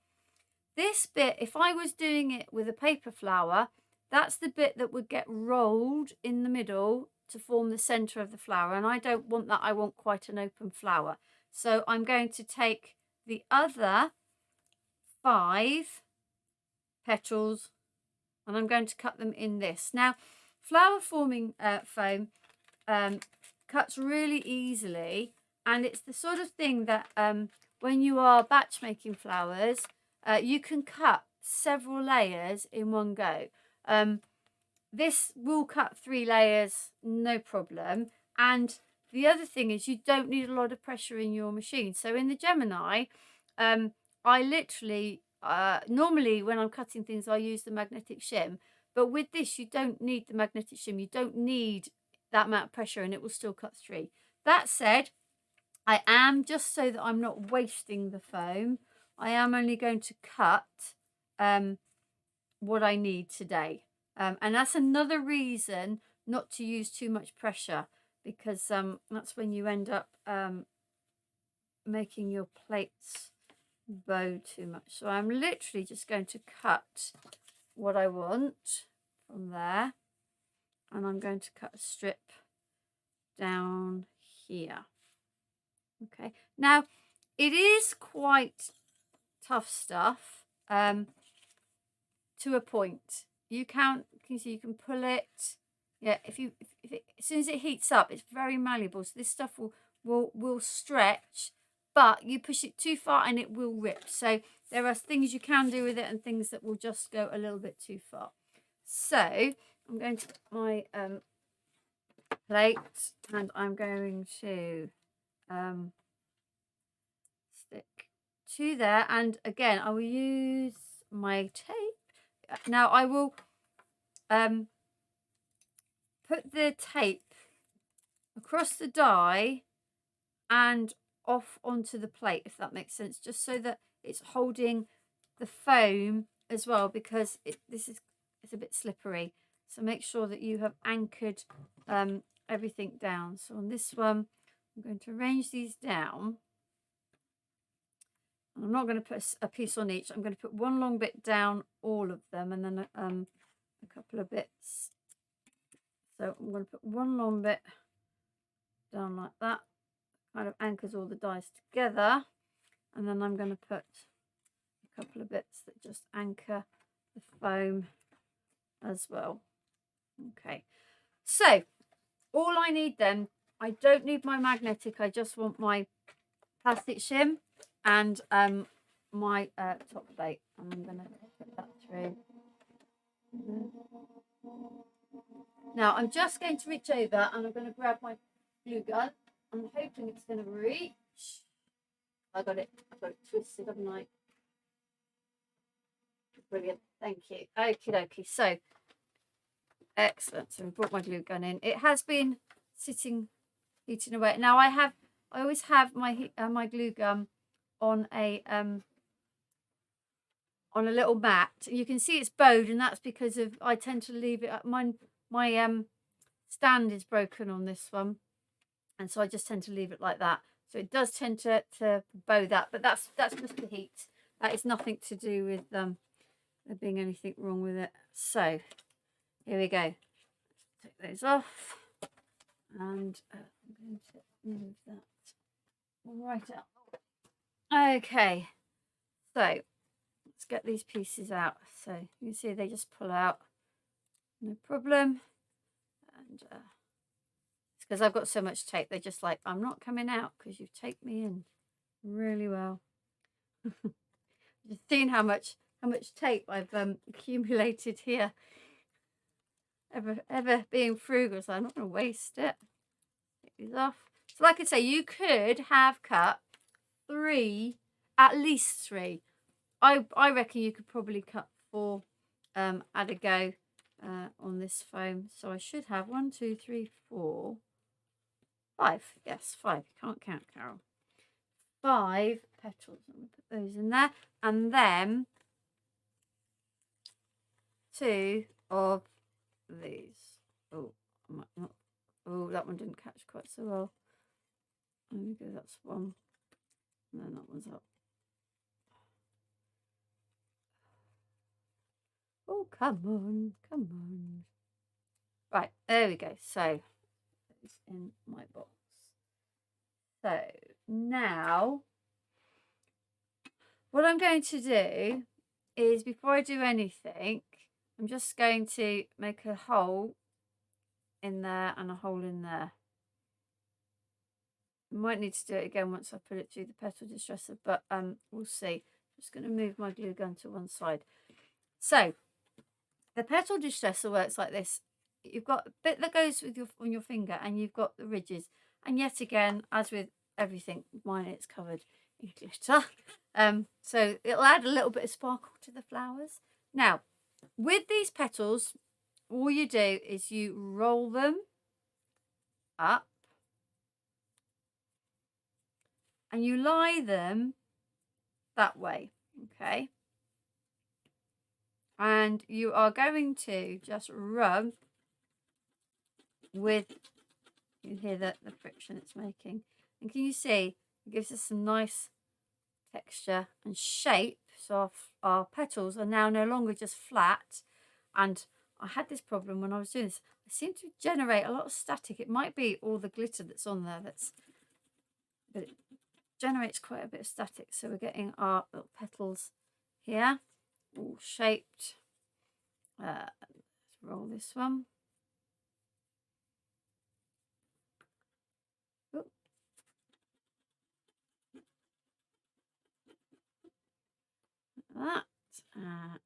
This bit, if I was doing it with a paper flower, that's the bit that would get rolled in the middle to form the center of the flower, and I don't want that. I want quite an open flower. So I'm going to take the other 5 petals and I'm going to cut them in this. Now, flower forming foam cuts really easily, and it's the sort of thing that when you are batch making flowers, you can cut several layers in one go. This will cut 3 layers, no problem. And the other thing is you don't need a lot of pressure in your machine. So in the Gemini, I literally, normally when I'm cutting things, I use the magnetic shim. But with this, you don't need the magnetic shim. You don't need that amount of pressure, and it will still cut 3. That said, I am, just so that I'm not wasting the foam, I am only going to cut what I need today. And that's another reason not to use too much pressure, because that's when you end up making your plates bow too much. So I'm literally just going to cut what I want from there, and I'm going to cut a strip down here. Okay, now it is quite tough stuff to a point. You see you can pull it. Yeah, if it, as soon as it heats up, it's very malleable. So this stuff will stretch, but you push it too far and it will rip. So there are things you can do with it and things that will just go a little bit too far. So I'm going to put my plate, and I'm going to stick to there, and again I will use my tape. Now I will put the tape across the die and off onto the plate, if that makes sense, just so that it's holding the foam as well, because it's a bit slippery. So make sure that you have anchored everything down. So on this one, I'm going to arrange these down. I'm not going to put a piece on each. I'm going to put one long bit down all of them, and then a couple of bits. So I'm going to put one long bit down like that, kind of anchors all the dies together, and then I'm going to put a couple of bits that just anchor the foam as well. Okay, so all I need then, I don't need my magnetic, I just want my plastic shim and my top plate, and I'm going to put that through. Now I'm just going to reach over and I'm going to grab my glue gun. I'm hoping it's going to reach. I've got it twisted, haven't I? Brilliant, thank you. Okie dokie. So excellent. So we brought my glue gun in. It has been sitting, heating away. Now I always have my my glue gun on a little mat. You can see it's bowed, and that's because of I tend to leave it. My stand is broken on this one, and so I just tend to leave it like that. So it does tend to bow that, but that's just the heat. That is nothing to do with there being anything wrong with it. So here we go. Take those off, and I'm going to move that right out. Okay, so let's get these pieces out. So you can see they just pull out, no problem. And it's because I've got so much tape. They're just like, I'm not coming out because you've taped me in really well. Just seeing how much tape I've accumulated here. Ever being frugal, so I'm not going to waste it. Take these off. So like I say, you could have cut at least three. I reckon you could probably cut 4 at a go on this foam. So I should have 1, 2, 3, 4, 5. Yes, 5. Can't count, Carol. 5 petals. I'm going to put those in there, and then 2 of these. Oh, I might not. Oh, that one didn't catch quite so well. There we go. That's one, and then that one's up. Oh, come on, come on. Right, there we go. So it's in my box. So now what I'm going to do is, before I do anything, I'm just going to make a hole in there and a hole in there. I might need to do it again once I put it through the petal distresser, but we'll see. I'm just going to move my glue gun to one side. So the petal distresser works like this. You've got a bit that goes with on your finger, and you've got the ridges. And yet again, as with everything, mine it's covered in glitter. So it'll add a little bit of sparkle to the flowers. Now, with these petals, all you do is you roll them up and you lie them that way, okay? And you are going to just rub with, you hear the friction it's making. And can you see It gives us some nice texture and shape. So our petals are now no longer just flat. And I had this problem when I was doing this. I seem to generate a lot of static. It might be all the glitter that's on there but it generates quite a bit of static. So we're getting our little petals here, all shaped. Let's roll this one. Oop. That.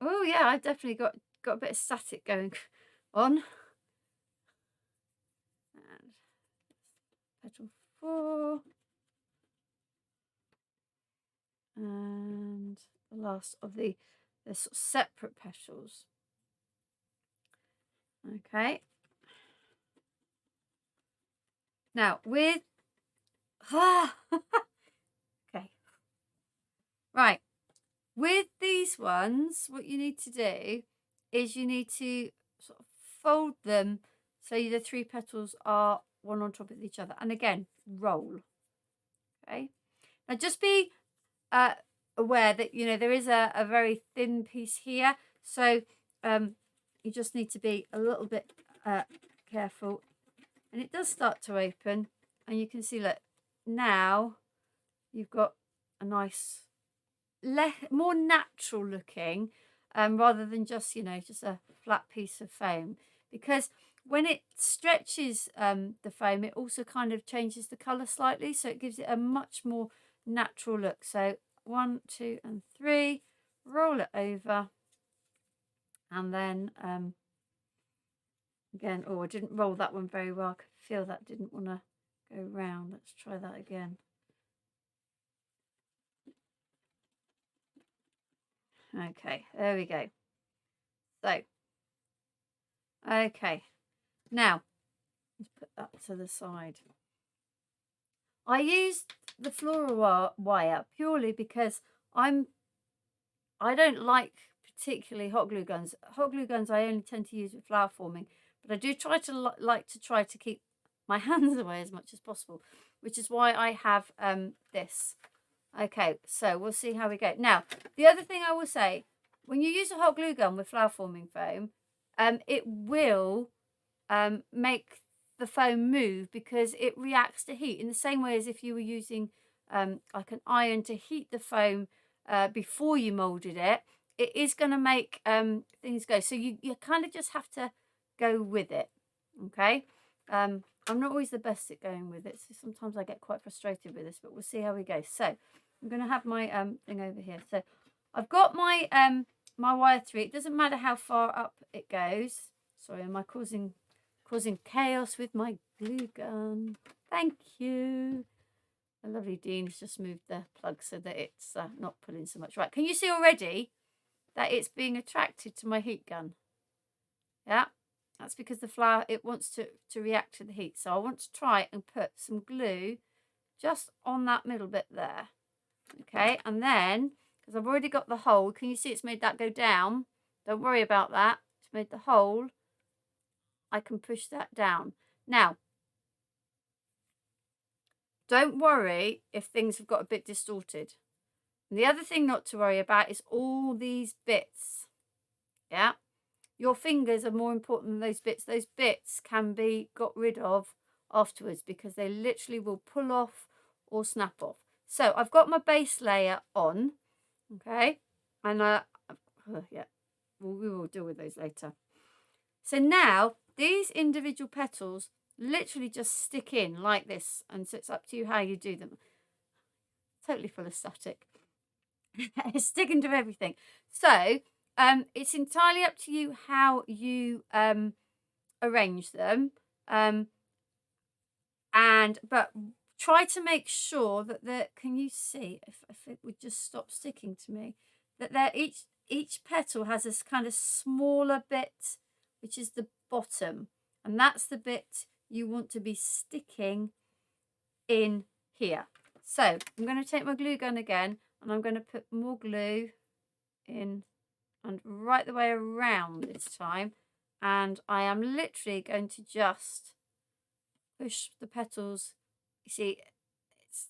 Oh yeah, I definitely got a bit of static going on. And petal 4. And the last of the sort of separate petals. Okay. Now with okay. Right. With these ones, what you need to do is you need to sort of fold them so the 3 petals are one on top of each other. And again, roll. Okay. Now just be aware that, you know, there is a very thin piece here. So you just need to be a little bit careful. And it does start to open. And you can see, look, now you've got a nice, more natural looking, rather than just, you know, just a flat piece of foam. Because when it stretches the foam, it also kind of changes the colour slightly. So it gives it a much more natural look. So 1, 2, and 3, roll it over. And then again, oh, I didn't roll that one very well. I could feel that didn't want to go round. Let's try that again. Okay, there we go. So, okay, now let's put that to the side. I used the floral wire purely because I don't like particularly hot glue guns. Hot glue guns I only tend to use with flower forming, but I do try to like to keep my hands away as much as possible, which is why I have this. Okay, so we'll see how we go. Now, the other thing I will say, when you use a hot glue gun with flower forming foam, it will make the foam move because it reacts to heat in the same way as if you were using like an iron to heat the foam before you molded it. It is going to make things go. So you kind of just have to go with it. Okay. I'm not always the best at going with it, so sometimes I get quite frustrated with this, but we'll see how we go. So I'm going to have my thing over here. So I've got my my wire 3. It doesn't matter how far up it goes. Sorry, am I causing chaos with my glue gun? Thank you. The lovely Dean's just moved the plug so that it's not pulling so much. Right, can you see already that it's being attracted to my heat gun? Yeah, that's because the flower, it wants to react to the heat. So I want to try and put some glue just on that middle bit there. Okay, and then, because I've already got the hole, can you see it's made that go down? Don't worry about that. It's made the hole. I can push that down. Now, don't worry if things have got a bit distorted. And the other thing not to worry about is all these bits. Yeah. Your fingers are more important than those bits. Those bits can be got rid of afterwards because they literally will pull off or snap off. So I've got my base layer on. Okay. And yeah, we will deal with those later. So now these individual petals literally just stick in like this, and so it's up to you how you do them. Totally full of static. It's sticking to everything. So it's entirely up to you how you arrange them. But try to make sure that can you see if it would just stop sticking to me, that each petal has this kind of smaller bit, which is the bottom, and that's the bit you want to be sticking in here. So I'm going to take my glue gun again, and I'm going to put more glue in and right the way around this time, and I am literally going to just push the petals. You see, it's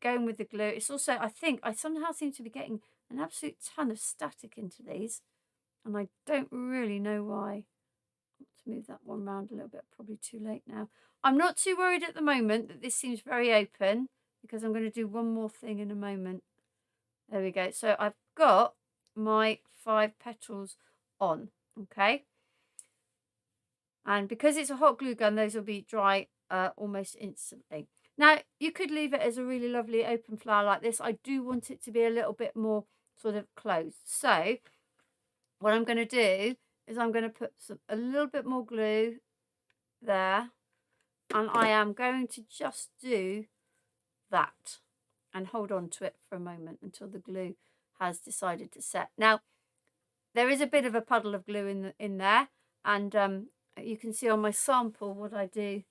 going with the glue. It's also, I think, I somehow seem to be getting an absolute ton of static into these, and I don't really know why. Let's move that one round a little bit, probably too late now. I'm not too worried at the moment that this seems very open, because I'm going to do one more thing in a moment. There we go. So I've got my 5 petals on, okay? And because it's a hot glue gun, those will be dry almost instantly. Now, you could leave it as a really lovely open flower like this. I do want it to be a little bit more sort of closed. So what I'm going to do is I'm going to put a little bit more glue there. And I am going to just do that and hold on to it for a moment until the glue has decided to set. Now, there is a bit of a puddle of glue in there, and you can see on my sample what I do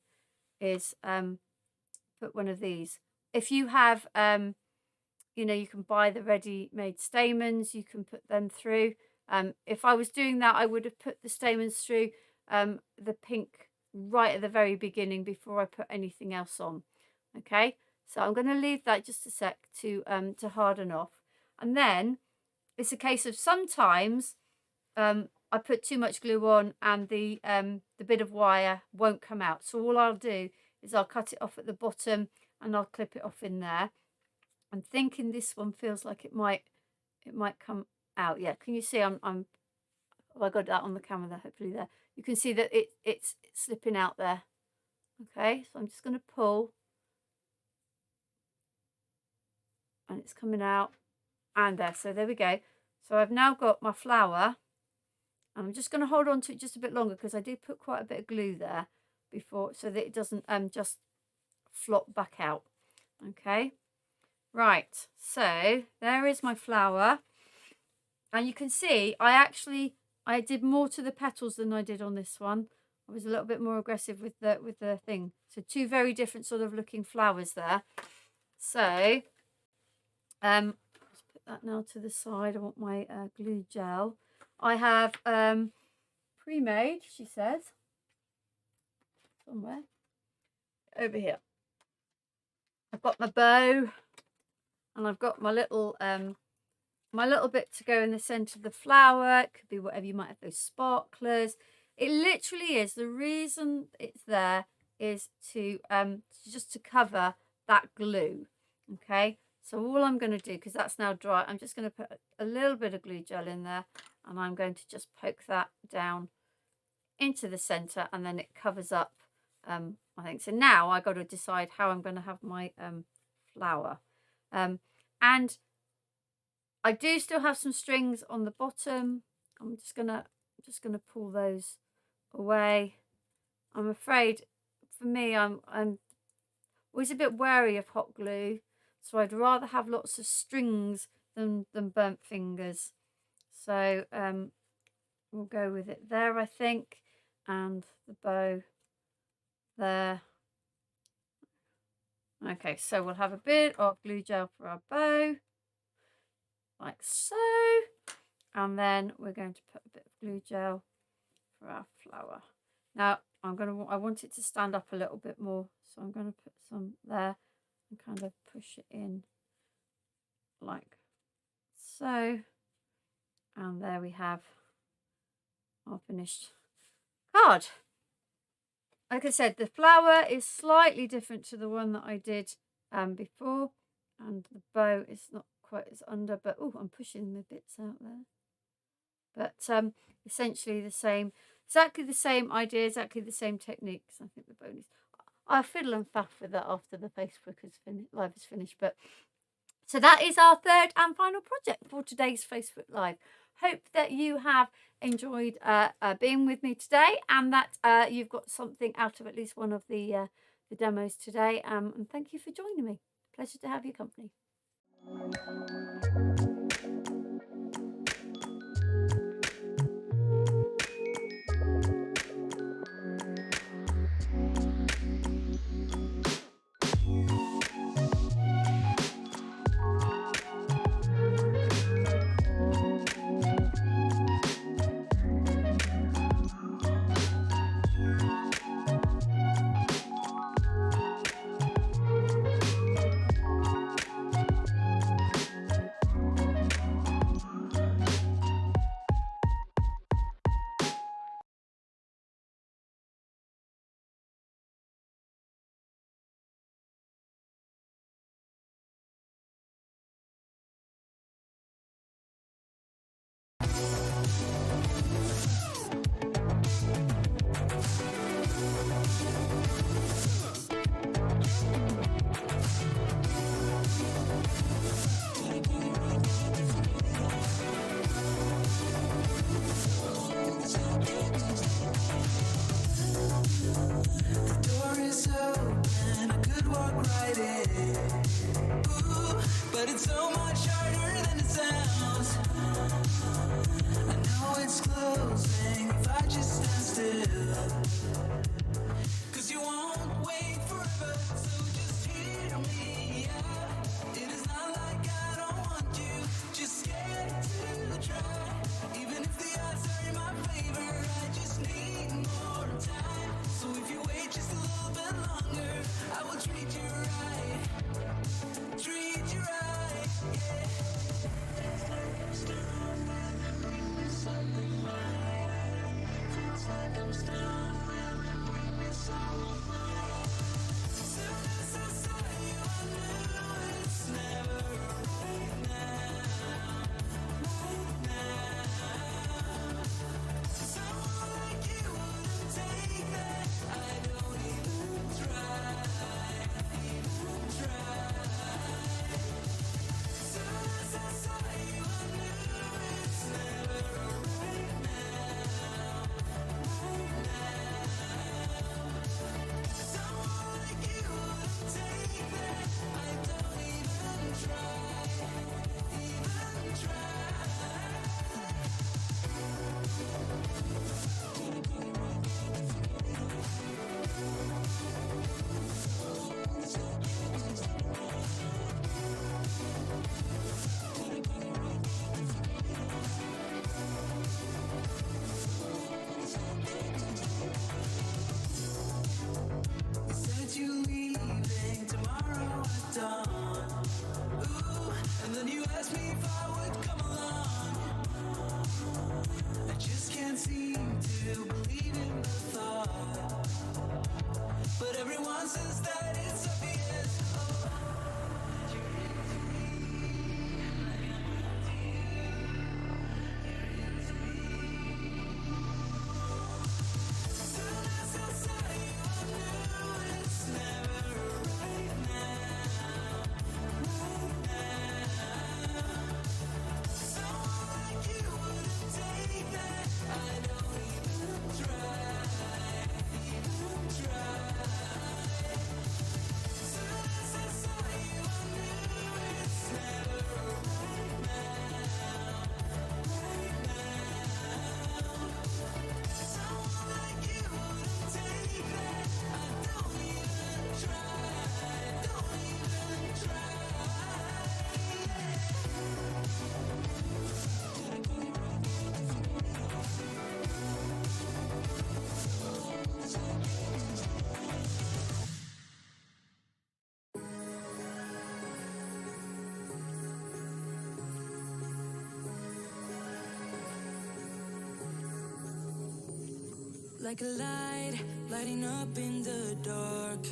is put one of these. If you have, you know, you can buy the ready-made stamens, you can put them through. If I was doing that, I would have put the stamens through the pink right at the very beginning before I put anything else on. Okay, so I'm going to leave that just a sec to harden off, and then it's a case of sometimes I put too much glue on and the bit of wire won't come out. So all I'll do is I'll cut it off at the bottom and I'll clip it off in there. I'm thinking this one feels like it might come out. Yeah, can you see oh, I got that on the camera there, hopefully there. You can see that it's slipping out there. Okay, so I'm just going to pull and it's coming out and there. So there we go. So I've now got my flower. I'm just going to hold on to it just a bit longer because I did put quite a bit of glue there before so that it doesn't just flop back out. Okay, right, so there is my flower, and you can see I did more to the petals than I did on this one. I was a little bit more aggressive with the thing. So 2 very different sort of looking flowers there. So let's put that now to the side. I want my glue gel. I have pre-made, she says, somewhere over here. I've got my bow, and I've got my little bit to go in the centre of the flower. It could be whatever you might have, those sparklers. It literally is, the reason it's there is to just to cover that glue. Okay, so all I'm going to do, because that's now dry, I'm just going to put a little bit of glue gel in there, and I'm going to just poke that down into the centre, and then it covers up, I think. So now I got to decide how I'm going to have my flower. And I do still have some strings on the bottom. I'm just gonna pull those away. I'm afraid, for me, I'm always a bit wary of hot glue, so I'd rather have lots of strings than burnt fingers. So we'll go with it there, I think, and the bow there. Okay, so we'll have a bit of glue gel for our bow, like so, and then we're going to put a bit of glue gel for our flower. Now I want it to stand up a little bit more, so I'm going to put some there and kind of push it in like so, and there we have our finished card. Like I said, the flower is slightly different to the one that I did before, and the bow is not quite as under, but oh, I'm pushing the bits out there. But essentially the same, exactly the same idea, exactly the same techniques. I think the bow is, I'll fiddle and faff with that after the Facebook live is finished. But so that is our 3rd and final project for today's Facebook Live. Hope that you have enjoyed being with me today, and that you've got something out of at least one of the demos today. And thank you for joining me. Pleasure to have your company. write it. Ooh, but it's so much harder than it sounds. I know it's closing if I just stand still. 'Cause you won't wait forever, so just hear me out. It is not like I don't want you, just scared to try. Even if the odds are in my favor, I just need more time. So if you wait just a little bit longer, I will treat you right. Treat you right, yeah. You leaving tomorrow at dawn. Ooh, and then you asked me if I would come along. I just can't seem to believe in the thought. But everyone says that it's obvious. Oh, like a light, lighting up in the dark.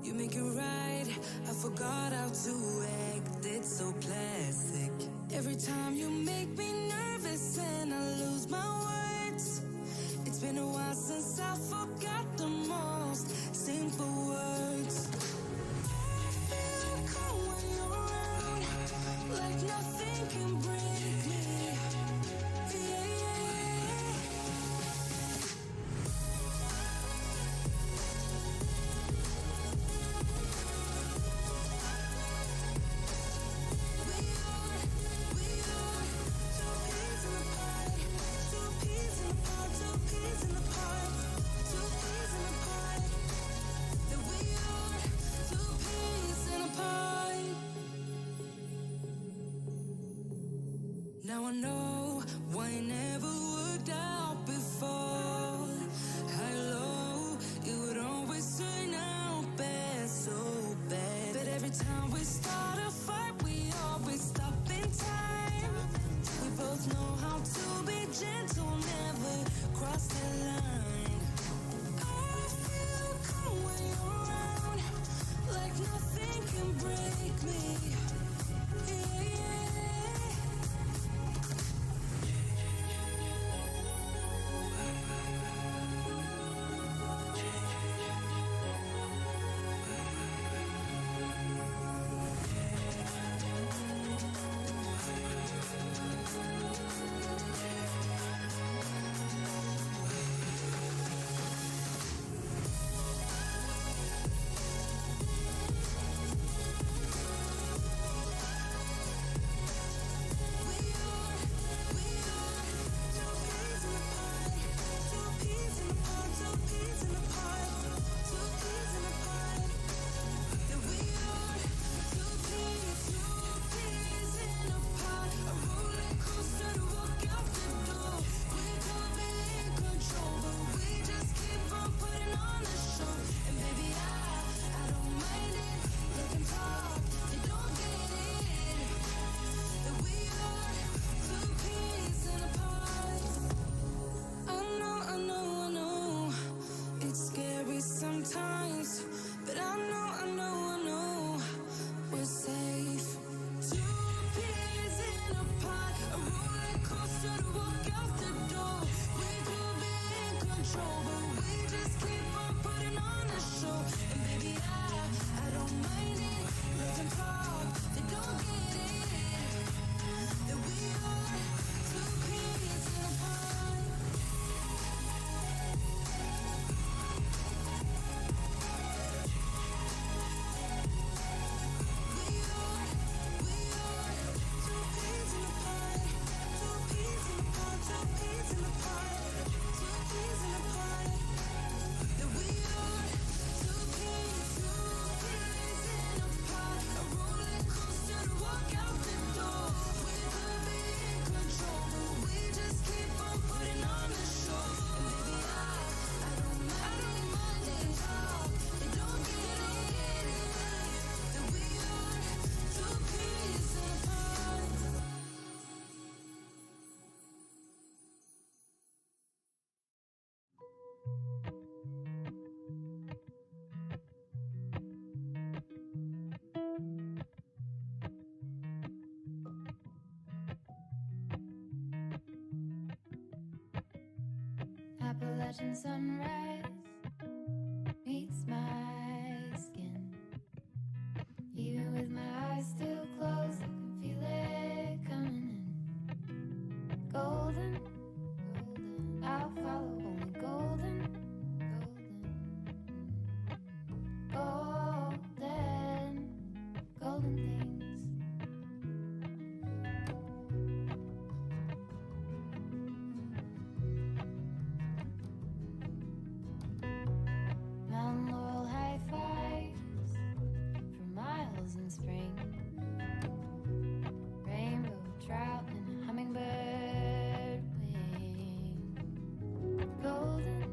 You make it right, I forgot how to act. It's so classic. Every time you make me nervous and I lose my words. It's been a while since I forgot the most simple words. I feel calm when you're around, like nothing can break me. Yeah, yeah. Now I know why it never worked out before. High low, it would always turn out bad, so bad. But every time we start a fight, we always stop in time. We both know how to be gentle, never cross the line. I feel calm when you're around, like nothing can break me. Yeah, yeah. times, but I know we're safe. Two peas in a pod, a roller coaster to walk out the door. We could be in control, but we just keep on putting on a show. And baby, I don't mind it. Let them talk, they don't get it. That we are two peas in a pod. Appalachian sunrise meets my skin. Even with my eyes still closed, I can feel it coming in. Golden, I'll follow only golden, golden things. Mountain laurel high fives for miles in spring. Rainbow trout and a hummingbird wing. Golden,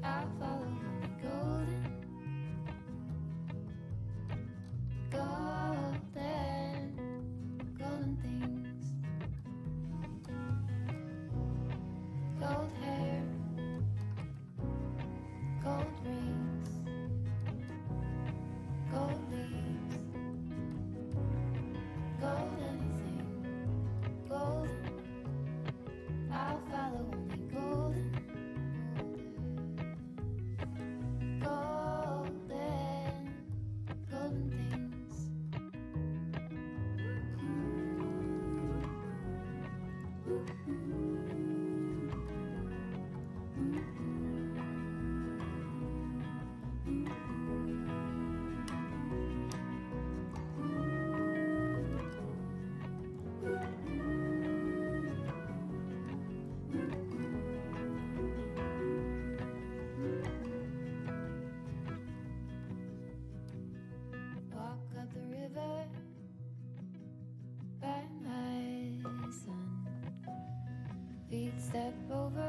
I'll follow only golden, golden things. Gold hair, gold rings, gold leaves, gold anything, golden. I'll follow only golden, golden things. Walk up the river by my son. Feet step over